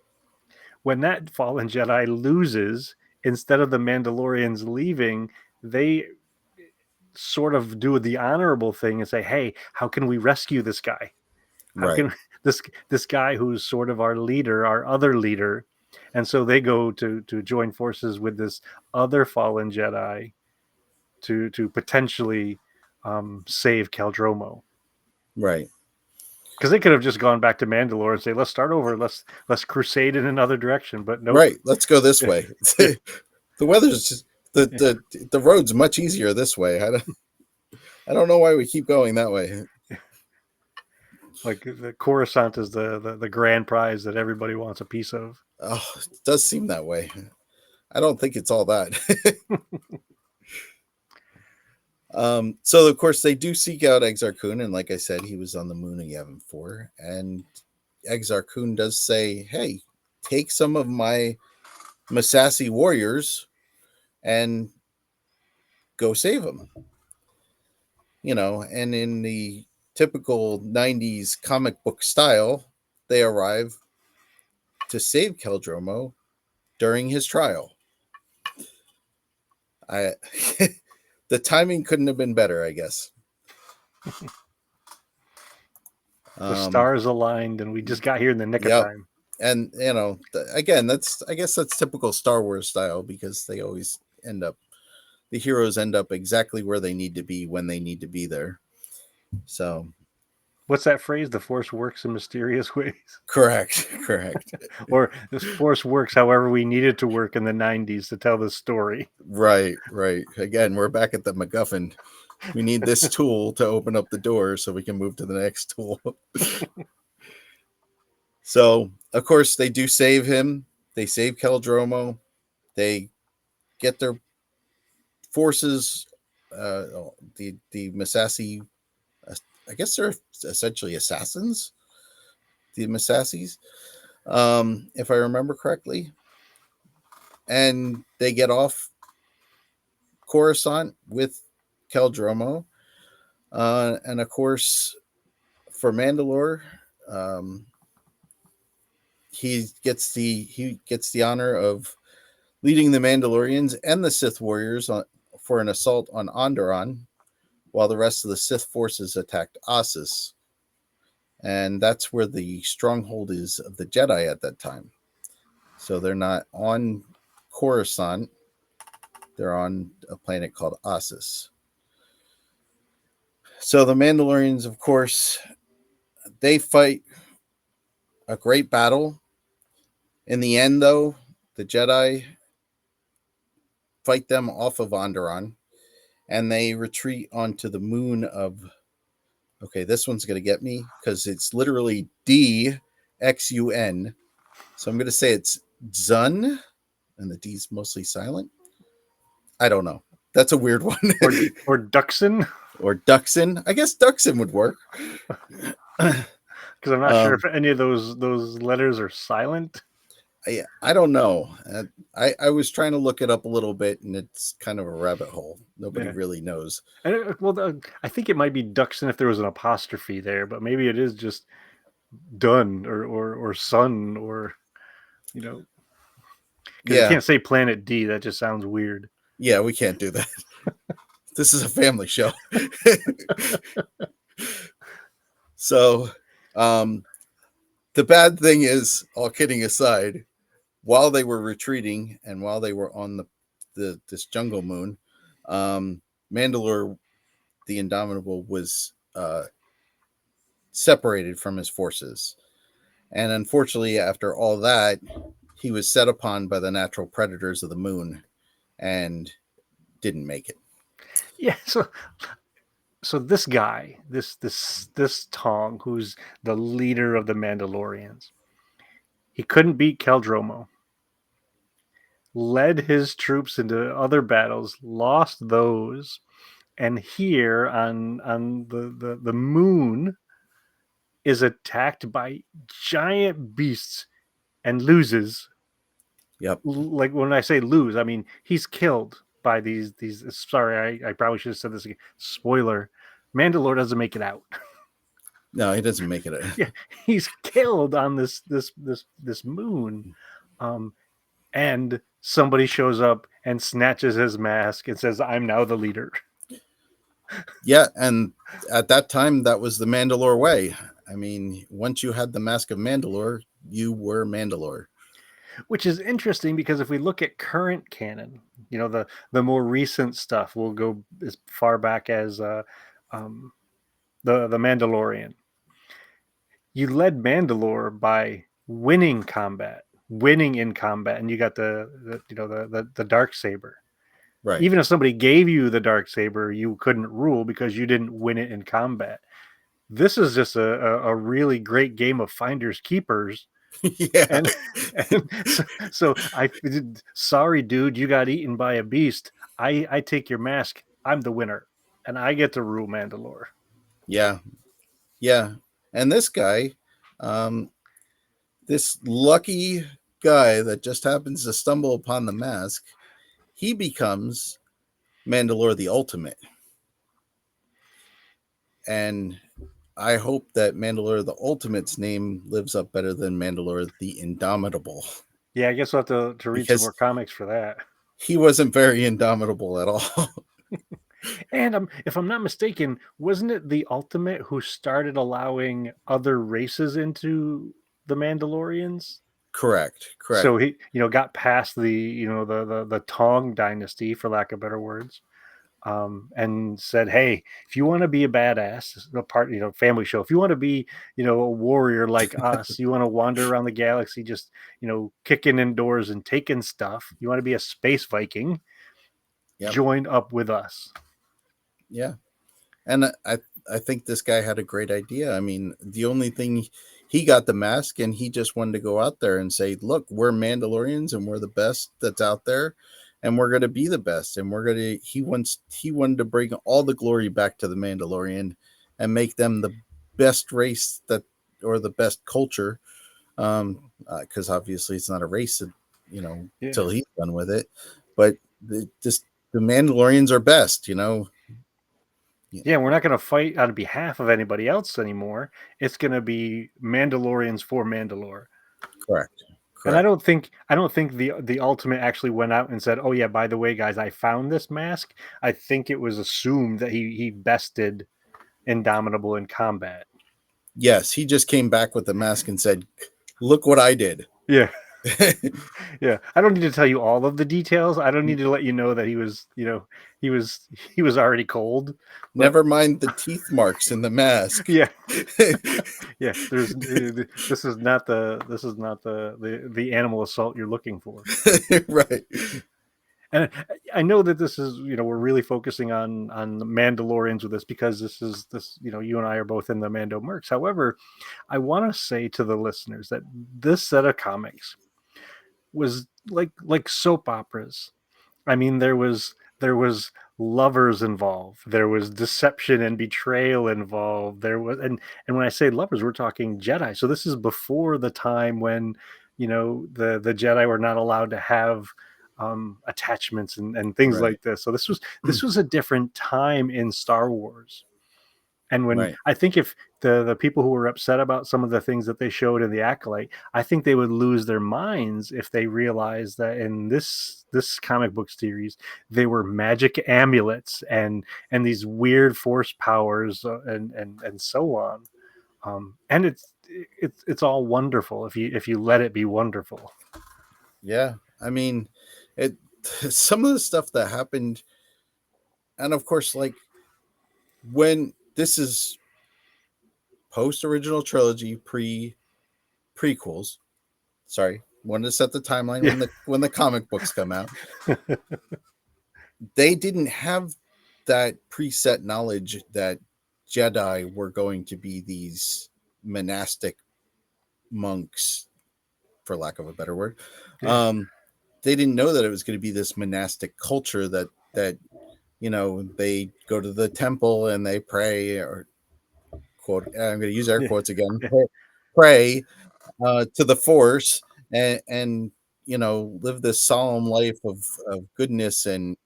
When that fallen Jedi loses, instead of the Mandalorians leaving, they sort of do the honorable thing and say, "Hey, how can we rescue this guy? How can this guy who's sort of our leader, our other leader?" And so they go to join forces with this other fallen Jedi to potentially save Caldromo. Right. Because they could have just gone back to Mandalore and say, "Let's start over. Let's crusade in another direction." But no, nope. Right. Let's go this way. The weather's just the road's much easier this way. I don't know why we keep going that way. Like the Coruscant is the grand prize that everybody wants a piece of. Oh, it does seem that way. I don't think it's all that. So of course they do seek out Exar Kun, and like I said, he was on the moon of Yavin 4, and Exar Kun does say, "Hey, take some of my Massassi warriors and go save them. And in the typical 90s comic book style, they arrive to save Keldromo during his trial. I the timing couldn't have been better, I guess. The stars aligned, and we just got here in the nick of time. And again, I guess that's typical Star Wars style, because they always the heroes end up exactly where they need to be when they need to be there. So, what's that phrase? The Force works in mysterious ways. Correct. Or the Force works however we need it to work in the 90s to tell this story. Right. Again, we're back at the MacGuffin. We need this tool to open up the door so we can move to the next tool. So, of course, they do save him. They save Keldromo. They get their forces, the Massassi, I guess they're essentially assassins, the Massassis, if I remember correctly. And they get off Coruscant with Keldromo. And of course, for Mandalore, he gets the honor of leading the Mandalorians and the Sith warriors for an assault on Onderon, while the rest of the Sith forces attacked Ossus. And that's where the stronghold is of the Jedi at that time. So they're not on Coruscant. They're on a planet called Ossus. So the Mandalorians, of course, they fight a great battle. In the end, though, the Jedi fight them off of Onderon, and they retreat onto the moon of... Okay, this one's going to get me, because it's literally D-X-U-N. So I'm going to say it's Zun, and the D's mostly silent. I don't know. That's a weird one. Or Duxon? Or Duxon. I guess Duxon would work. Because I'm not sure if any of those letters are silent. I don't know. I was trying to look it up a little bit, and it's kind of a rabbit hole. Nobody really knows. Well, I think it might be Duxon if there was an apostrophe there, but maybe it is just Dun or Sun, or because you can't say Planet D. That just sounds weird. Yeah, we can't do that. This is a family show. So, the bad thing is, all kidding aside, while they were retreating and while they were on this jungle moon, Mandalore the Indomitable was separated from his forces. And unfortunately, after all that, he was set upon by the natural predators of the moon and didn't make it. Yeah, so this guy, this Tong, who's the leader of the Mandalorians, he couldn't beat Keldromo, led his troops into other battles, lost those, and here on the moon is attacked by giant beasts and loses. Yep. Like, when I say lose, I mean he's killed by these. Sorry, I probably should have said this again. Spoiler: Mandalore doesn't make it out. No, he doesn't make it out. Yeah, he's killed on this moon, and somebody shows up and snatches his mask and says, "I'm now the leader." Yeah, and at that time, that was the Mandalore way. I mean, once you had the Mask of Mandalore, you were Mandalore. Which is interesting, because if we look at current canon, the more recent stuff, we'll go as far back as the Mandalorian. You led Mandalore by winning in combat, and you got the dark saber. Right. Even if somebody gave you the dark saber, you couldn't rule because you didn't win it in combat. This is just a really great game of finders keepers. Yeah. And so sorry, dude, you got eaten by a beast. I take your mask. I'm the winner, and I get to rule Mandalore. Yeah. And this guy, this lucky guy that just happens to stumble upon the mask, he becomes Mandalore the Ultimate. And I hope that Mandalore the Ultimate's name lives up better than Mandalore the Indomitable. Yeah, I guess we'll have to read some more comics for that. He wasn't very indomitable at all. And if I'm not mistaken, wasn't it the Ultimate who started allowing other races into the Mandalorians? Correct. So he, got past the, the Tong dynasty, for lack of better words, and said, "Hey, if you want to be a badass, the part, family show. If you want to be, a warrior like us, you want to wander around the galaxy, just, kicking indoors and taking stuff. You want to be a space Viking. Yep. Join up with us." Yeah, and I think this guy had a great idea. I mean, the only thing, he got the mask and he just wanted to go out there and say, "Look, we're Mandalorians and we're the best that's out there, and we're going to be the best." And we're going to. He wanted to bring all the glory back to the Mandalorian and make them the best race or the best culture. Because obviously it's not a race, until he's done with it. But the Mandalorians are best, Yeah, we're not going to fight on behalf of anybody else anymore. It's going to be Mandalorians for Mandalore. Correct. And I don't think the Ultimate actually went out and said, "Oh yeah, by the way, guys, I found this mask." I think it was assumed that he bested Indomitable in combat. Yes, he just came back with the mask and said, "Look what I did." Yeah. Yeah. I don't need to tell you all of the details. I don't need to let you know that he was already cold. Never mind the teeth marks in the mask. Yeah. Yeah. This is not the animal assault you're looking for. Right. And I know that this is, we're really focusing on the Mandalorians with this because this, you and I are both in the Mando Mercs. However, I want to say to the listeners that this set of comics was like soap operas. I mean, there was lovers involved. There was deception and betrayal involved. There was, and when I say lovers, we're talking Jedi. So this is before the time when, the Jedi were not allowed to have attachments and things like this. So this was a different time in Star Wars. And when I think if the people who were upset about some of the things that they showed in the Acolyte, I think they would lose their minds if they realized that in this comic book series they were magic amulets and these weird force powers and so on. And it's all wonderful if you let it be wonderful. Yeah, I mean, some of the stuff that happened, and of course, like when this is post original trilogy, prequels. Sorry, wanted to set the timeline when the comic books come out. They didn't have that preset knowledge that Jedi were going to be these monastic monks, for lack of a better word. They didn't know that it was going to be this monastic culture that they go to the temple and they pray, or quote, I'm going to use air quotes again, pray to the Force and live this solemn life of goodness and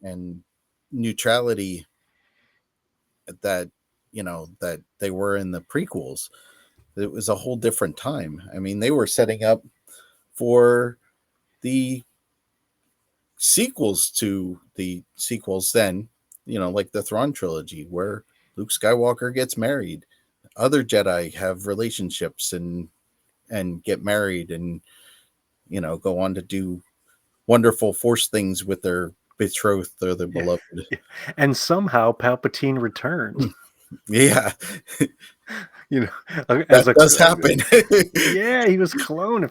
neutrality that that they were in the prequels. It was a whole different time. I mean, they were setting up for the sequels to the sequels then, like the Thrawn trilogy, where Luke Skywalker gets married, other Jedi have relationships and get married and go on to do wonderful Force things with their betrothed or their beloved. And somehow Palpatine returns. Yeah. As that does happen. Yeah, he was cloned.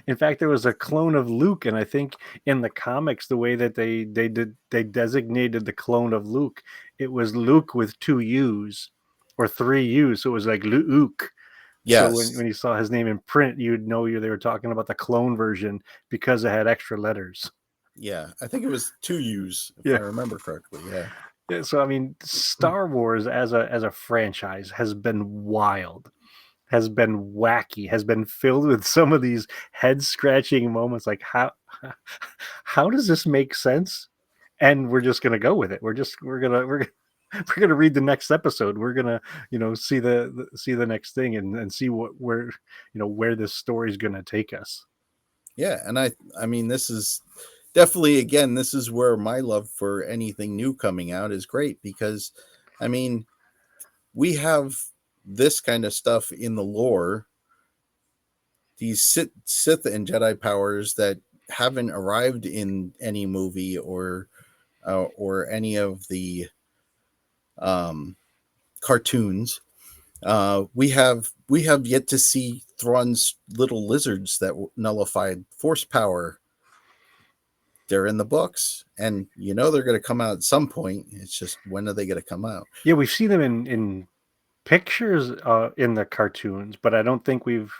In fact, there was a clone of Luke, and I think in the comics, the way that they designated the clone of Luke, it was Luke with 2 U's or 3 U's, so it was like Luke. Yes. So when you saw his name in print, you'd know they were talking about the clone version because it had extra letters. Yeah, I think it was 2 U's, if I remember correctly. Yeah. Yeah, so I mean, Star Wars as a franchise has been wild. has been wacky, has been filled with some of these head scratching moments. Like how does this make sense? And we're just gonna go with it. We're gonna read the next episode. We're gonna see the next thing and see where where this story's gonna take us. Yeah, and I mean, this is definitely, again, this is where my love for anything new coming out is great, because I mean, we have this kind of stuff in the lore, these Sith and Jedi powers that haven't arrived in any movie or any of the cartoons. We have yet to see Thrawn's little lizards that nullified Force power. They're in the books, and they're going to come out at some point. It's just, when are they going to come out? Yeah, we've seen them in pictures in the cartoons, but I don't think we've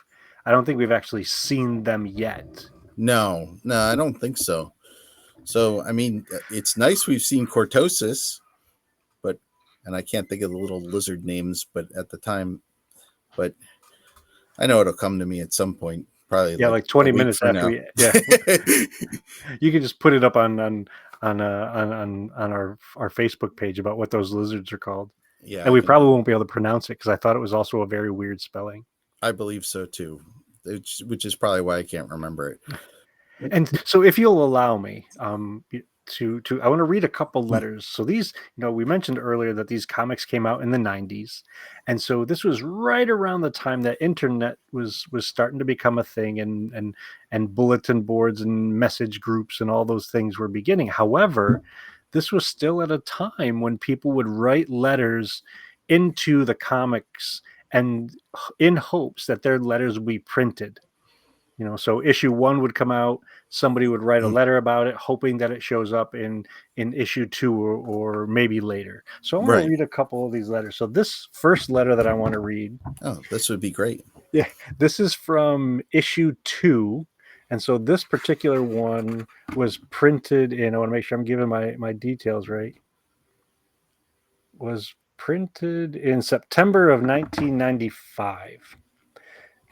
actually seen them yet. No, I don't think so. So, I mean, it's nice we've seen Cortosis, and I can't think of the little lizard names, but at the time, but I know it'll come to me at some point. Probably, Yeah, like 20 minutes after now. You can just put it up on our Facebook page about what those lizards are called. Yeah, and we probably won't be able to pronounce it because I thought it was also a very weird spelling. I believe so too, which is probably why I can't remember it. And so, if you'll allow me, I want to read a couple letters. So these, we mentioned earlier that these comics came out in the 90s. And so this was right around the time that internet was starting to become a thing, and bulletin boards and message groups and all those things were beginning. However, this was still at a time when people would write letters into the comics and in hopes that their letters would be printed. So issue 1 would come out, somebody would write a letter about it, hoping that it shows up in issue 2 or maybe later. So I want to read a couple of these letters. So this first letter that I want to read. Oh, this would be great. Yeah, this is from issue 2. And so this particular one was printed in, I want to make sure I'm giving my details right, was printed in September of 1995.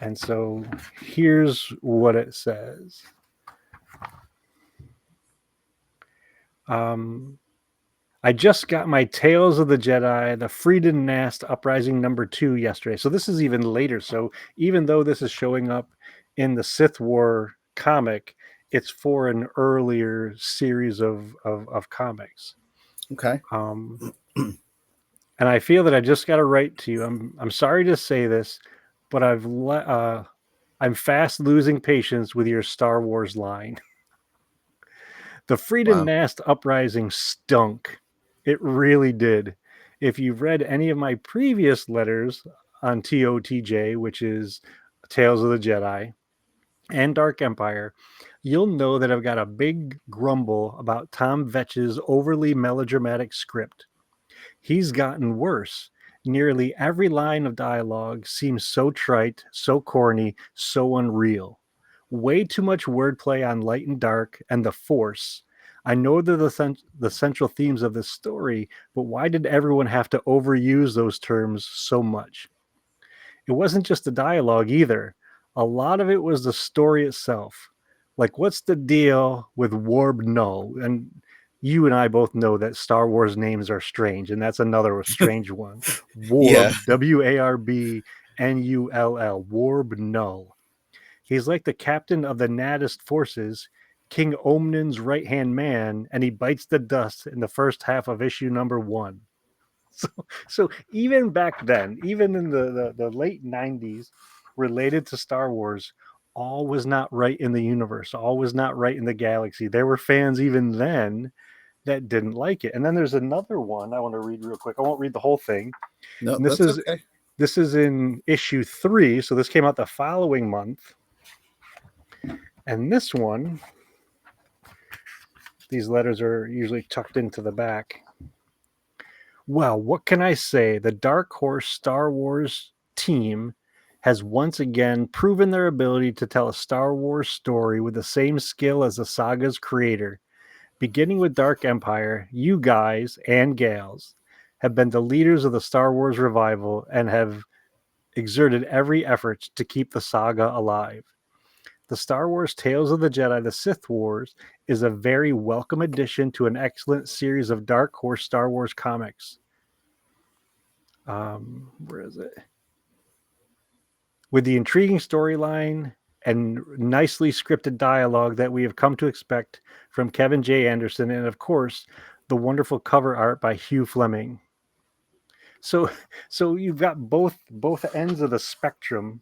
And so here's what it says. I just got my Tales of the Jedi, the Freedom Nast Uprising #2 yesterday. So this is even later. So even though this is showing up in the Sith War comic, it's for an earlier series of comics. Okay. And I feel that I just got to write to you. I'm sorry to say this, but I'm fast losing patience with your Star Wars line. The Freedom Nast Uprising stunk. It really did. If you've read any of my previous letters on TOTJ, which is Tales of the Jedi and Dark Empire, you'll know that I've got a big grumble about Tom Vetch's overly melodramatic script. He's gotten worse. Nearly every line of dialogue seems so trite, so corny, so unreal. Way too much wordplay on light and dark and the Force. I know they're the central themes of this story, but why did everyone have to overuse those terms so much? It wasn't just the dialogue either. A lot of it was the story itself. Like, what's the deal with Warb Null? And you and I both know that Star Wars names are strange, and that's another strange one. Warb, WARB NULL, Warb Null. He's like the captain of the Naddist forces, King Omnin's right-hand man, and he bites the dust in the first half of issue #1. So even back then, even in the late 90s, related to Star Wars, all was not right in the universe, all was not right in the galaxy. There were fans even then that didn't like it. And then there's another one I want to read real quick. I won't read the whole thing. No, that's okay. This is in issue 3, so this came out the following month. And this one, these letters are usually tucked into the back. Well, what can I say? The Dark Horse Star Wars team has once again proven their ability to tell a Star Wars story with the same skill as the saga's creator. Beginning with Dark Empire, you guys and gals have been the leaders of the Star Wars revival and have exerted every effort to keep the saga alive. The Star Wars Tales of the Jedi, The Sith Wars, is a very welcome addition to an excellent series of Dark Horse Star Wars comics. Where is it? With the intriguing storyline and nicely scripted dialogue that we have come to expect from Kevin J. Anderson, and of course, the wonderful cover art by Hugh Fleming. So, so you've got both ends of the spectrum,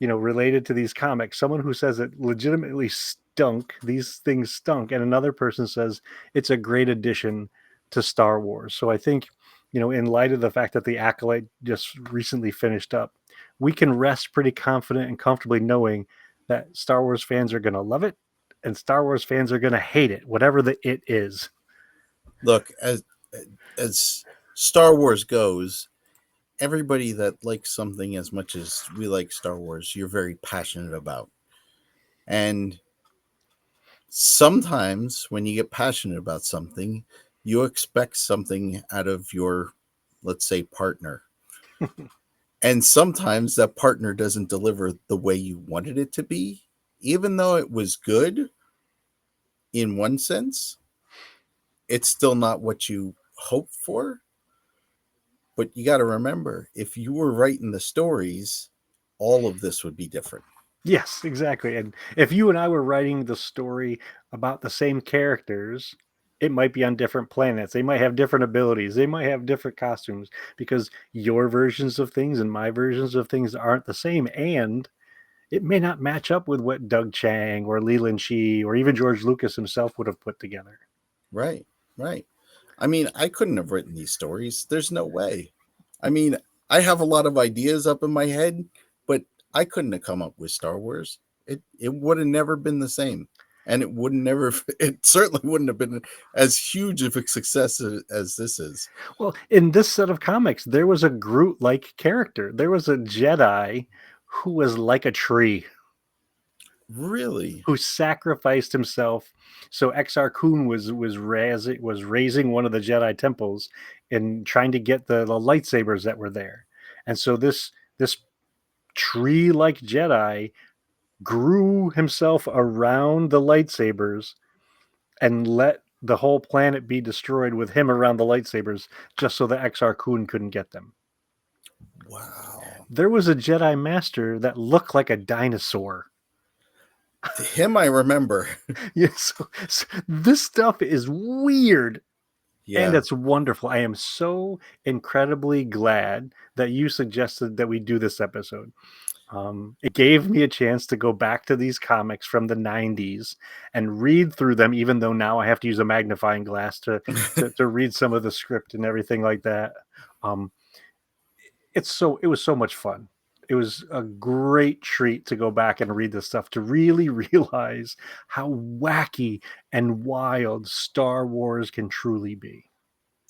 related to these comics. Someone who says it legitimately stunk, these things stunk, and another person says it's a great addition to Star Wars. So I think, in light of the fact that the Acolyte just recently finished up, we can rest pretty confident and comfortably knowing that Star Wars fans are going to love it and Star Wars fans are going to hate it, whatever the it is. Look, as Star Wars goes, everybody that likes something as much as we like Star Wars, you're very passionate about. And sometimes when you get passionate about something, you expect something out of your, let's say, partner. And sometimes that partner doesn't deliver the way you wanted it to be, even though it was good in one sense. It's still not what you hoped for. But you got to remember, if you were writing the stories, all of this would be different. Yes, exactly. And if you and I were writing the story about the same characters, it might be on different planets. They might have different abilities. They might have different costumes because your versions of things and my versions of things aren't the same. And it may not match up with what Doug Chiang or Leland Shee or even George Lucas himself would have put together. Right, right. I mean, I couldn't have written these stories. There's no way. I mean, I have a lot of ideas up in my head, but I couldn't have come up with Star Wars. It would have never been the same. And it certainly wouldn't have been as huge of a success as this is. Well, in this set of comics, there was a Groot-like character. There was a Jedi who was like a tree. Really? Who sacrificed himself. So Exar Kun was raising one of the Jedi temples and trying to get the lightsabers that were there. And so this tree-like Jedi grew himself around the lightsabers and let the whole planet be destroyed with him around the lightsabers just so that Exar Kun couldn't get them. Wow. There was a Jedi Master that looked like a dinosaur. Him I remember. Yes. So this stuff is weird. Yeah. And it's wonderful. I am so incredibly glad that you suggested that we do this episode. It gave me a chance to go back to these comics from the 90s and read through them, even though now I have to use a magnifying glass to read some of the script and everything like that. It was so much fun. It was a great treat to go back and read this stuff, to really realize how wacky and wild Star Wars can truly be.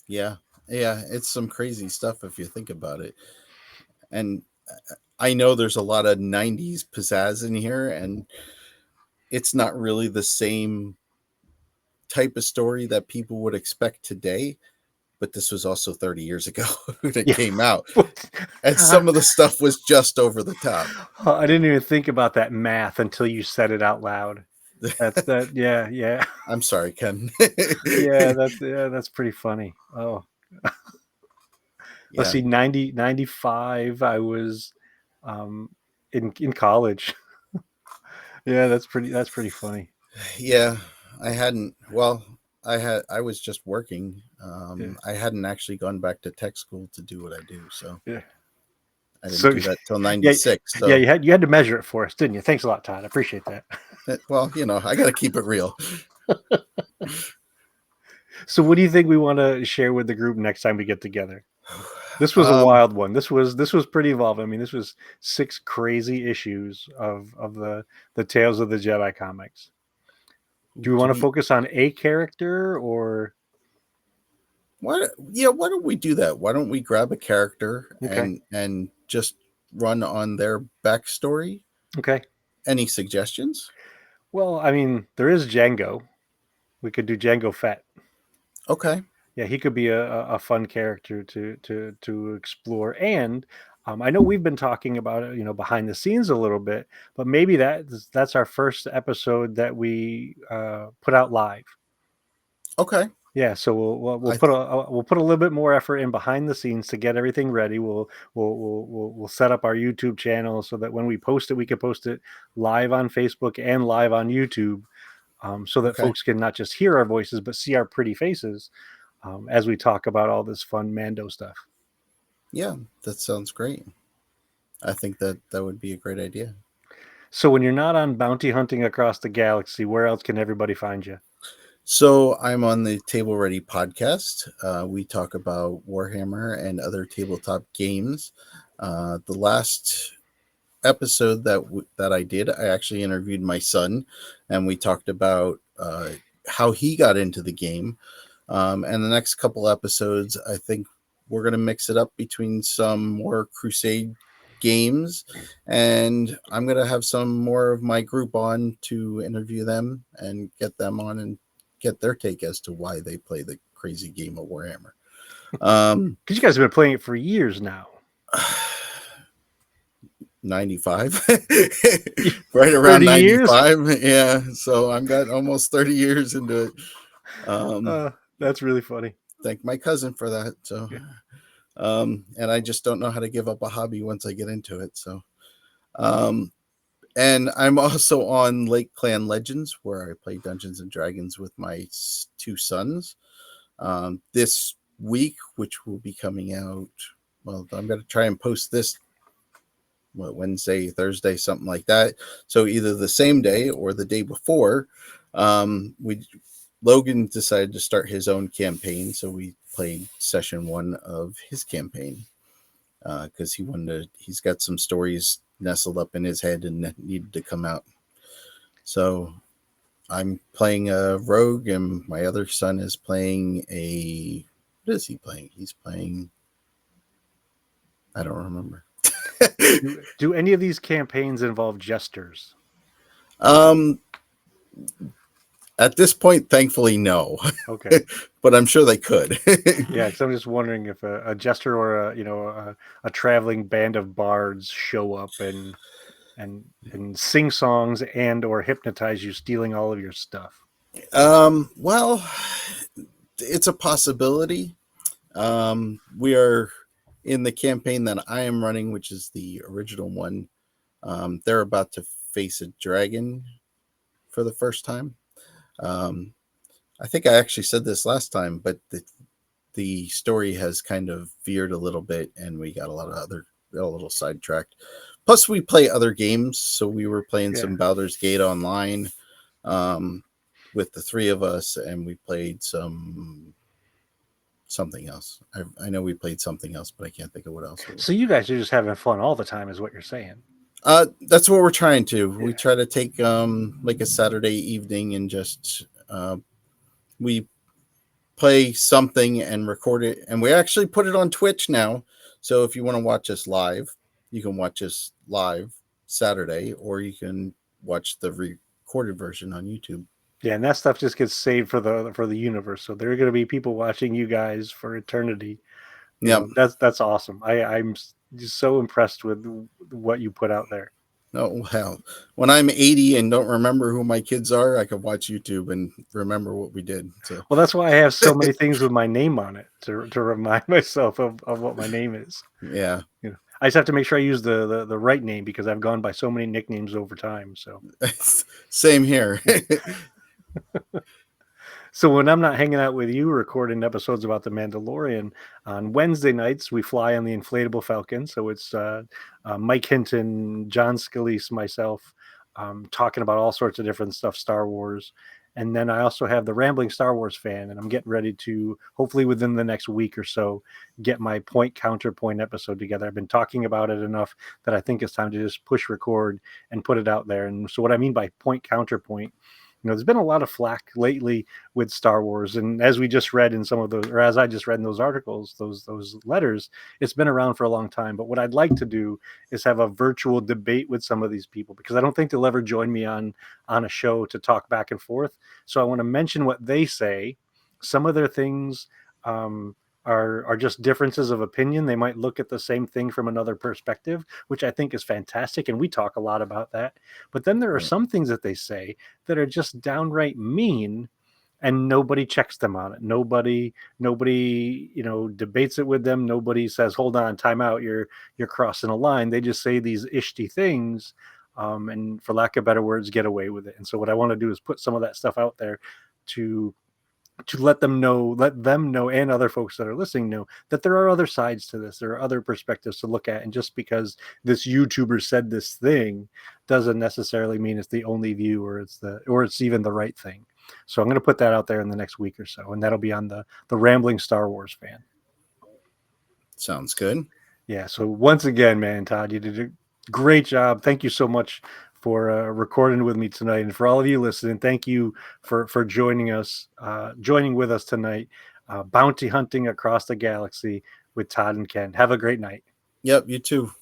Yeah. Yeah. It's some crazy stuff if you think about it. And I know there's a lot of 90s pizzazz in here, and it's not really the same type of story that people would expect today. But this was also 30 years ago when it came out. And some of the stuff was just over the top. I didn't even think about that math until you said it out loud. Yeah. I'm sorry, Ken. That's pretty funny. Oh. Yeah. Let's see, 95, I was in college. Yeah, that's pretty funny. Yeah, I was just working. I hadn't actually gone back to tech school to do what I do, so yeah. I didn't do that till 96. Yeah, you had to measure it for us, didn't you? Thanks a lot, Todd. I appreciate that. Well, I got to keep it real. So what do you think we want to share with the group next time we get together? This was a wild one. This was pretty involved. I mean, this was 6 crazy issues of the Tales of the Jedi comics. Do we want to focus on a character or? Why don't we do that? Why don't we grab a character and just run on their backstory? Okay. Any suggestions? Well, I mean, there is Jango. We could do Jango Fett. Okay. Yeah, he could be a fun character to explore. And I know we've been talking about it, behind the scenes a little bit, but maybe that's our first episode that we put out live. Okay. Yeah, so we'll I put a little bit more effort in behind the scenes to get everything ready. We'll set up our YouTube channel so that when we post it, we can post it live on Facebook and live on YouTube, so that okay. folks can not just hear our voices but see our pretty faces as we talk about all this fun Mando stuff. Yeah, that sounds great. I think that would be a great idea. So when you're not on bounty hunting across the galaxy, where else can everybody find you? So I'm on the Table Ready podcast. We talk about Warhammer and other tabletop games. The last episode that I did, I actually interviewed my son, and we talked about how he got into the game. And the next couple episodes, I think we're going to mix it up between some more Crusade games, and I'm going to have some more of my group on to interview them and get them on and get their take as to why they play the crazy game of Warhammer. Because you guys have been playing it for years now. 95 right around 95 years? Yeah, so I'm got almost 30 years into it. That's really funny. Thank my cousin for that. So yeah. And I just don't know how to give up a hobby once I get into it. So and I'm also on Lake Clan Legends, where I play Dungeons and Dragons with my two sons. This week, which will be coming out, well, I'm going to try and post this Wednesday, Thursday, something like that. So either the same day or the day before, Logan decided to start his own campaign. So we played session 1 of his campaign because he's got some stories nestled up in his head and needed to come out. So I'm playing a rogue, and my other son is playing what is he playing? He's playing, I don't remember. Do any of these campaigns involve jesters? At this point, thankfully, no. Okay. But I'm sure they could. Yeah, because I'm just wondering if a jester or a traveling band of bards show up and sing songs and or hypnotize you, stealing all of your stuff. Well, it's a possibility. We are in the campaign that I am running, which is the original one. They're about to face a dragon for the first time. I think I actually said this last time, but the story has kind of veered a little bit, and we got a little sidetracked. Plus, we play other games, so we were playing some Baldur's Gate online with the three of us, and we played something else. I know we played something else, but I can't think of what else. So you guys are just having fun all the time, is what you're saying? That's what we're trying to. Yeah. We try to take like a Saturday evening and just we play something and record it, and we actually put it on Twitch now. So if you want to watch us live, you can watch us live Saturday, or you can watch the recorded version on YouTube. Yeah, and that stuff just gets saved for the universe. So there are going to be people watching you guys for eternity. Yeah, that's awesome. I'm just so impressed with what you put out there. Oh, hell. When I'm 80 and don't remember who my kids are, I can watch YouTube and remember what we did. So. Well, that's why I have so many things with my name on it to remind myself of what my name is. Yeah. I just have to make sure I use the right name because I've gone by so many nicknames over time. So same here. So when I'm not hanging out with you recording episodes about the Mandalorian, on Wednesday nights we fly on the inflatable Falcon. So it's Mike Hinton, John Scalise, myself, talking about all sorts of different stuff, Star Wars. And then I also have the Rambling Star Wars Fan, and I'm getting ready to, hopefully within the next week or so, get my Point Counterpoint episode together. I've been talking about it enough that I think it's time to just push record and put it out there. And so what I mean by Point Counterpoint, there's been a lot of flack lately with Star Wars, and as we just read in some of those, or as I just read in those articles, those letters, it's been around for a long time. But what I'd like to do is have a virtual debate with some of these people, because I don't think they'll ever join me on a show to talk back and forth. So I want to mention what they say. Some of their things are are just differences of opinion. They might look at the same thing from another perspective, which I think is fantastic, and we talk a lot about that. But then there are some things that they say that are just downright mean, and nobody checks them on it. Nobody debates it with them. Nobody says, hold on, time out, you're crossing a line. They just say these ishty things, and for lack of better words, get away with it. And so what I want to do is put some of that stuff out there to let them know, and other folks that are listening know that there are other sides to this. There are other perspectives to look at. And just because this YouTuber said this thing doesn't necessarily mean it's the only view, or it's even the right thing. So I'm going to put that out there in the next week or so, and that'll be on the Rambling Star Wars Fan. Sounds good. Yeah. So once again, man, Todd, you did a great job. Thank you so much for recording with me tonight, and for all of you listening, thank you for joining with us tonight, bounty hunting across the galaxy with Todd and Ken. Have a great night. Yep, you too.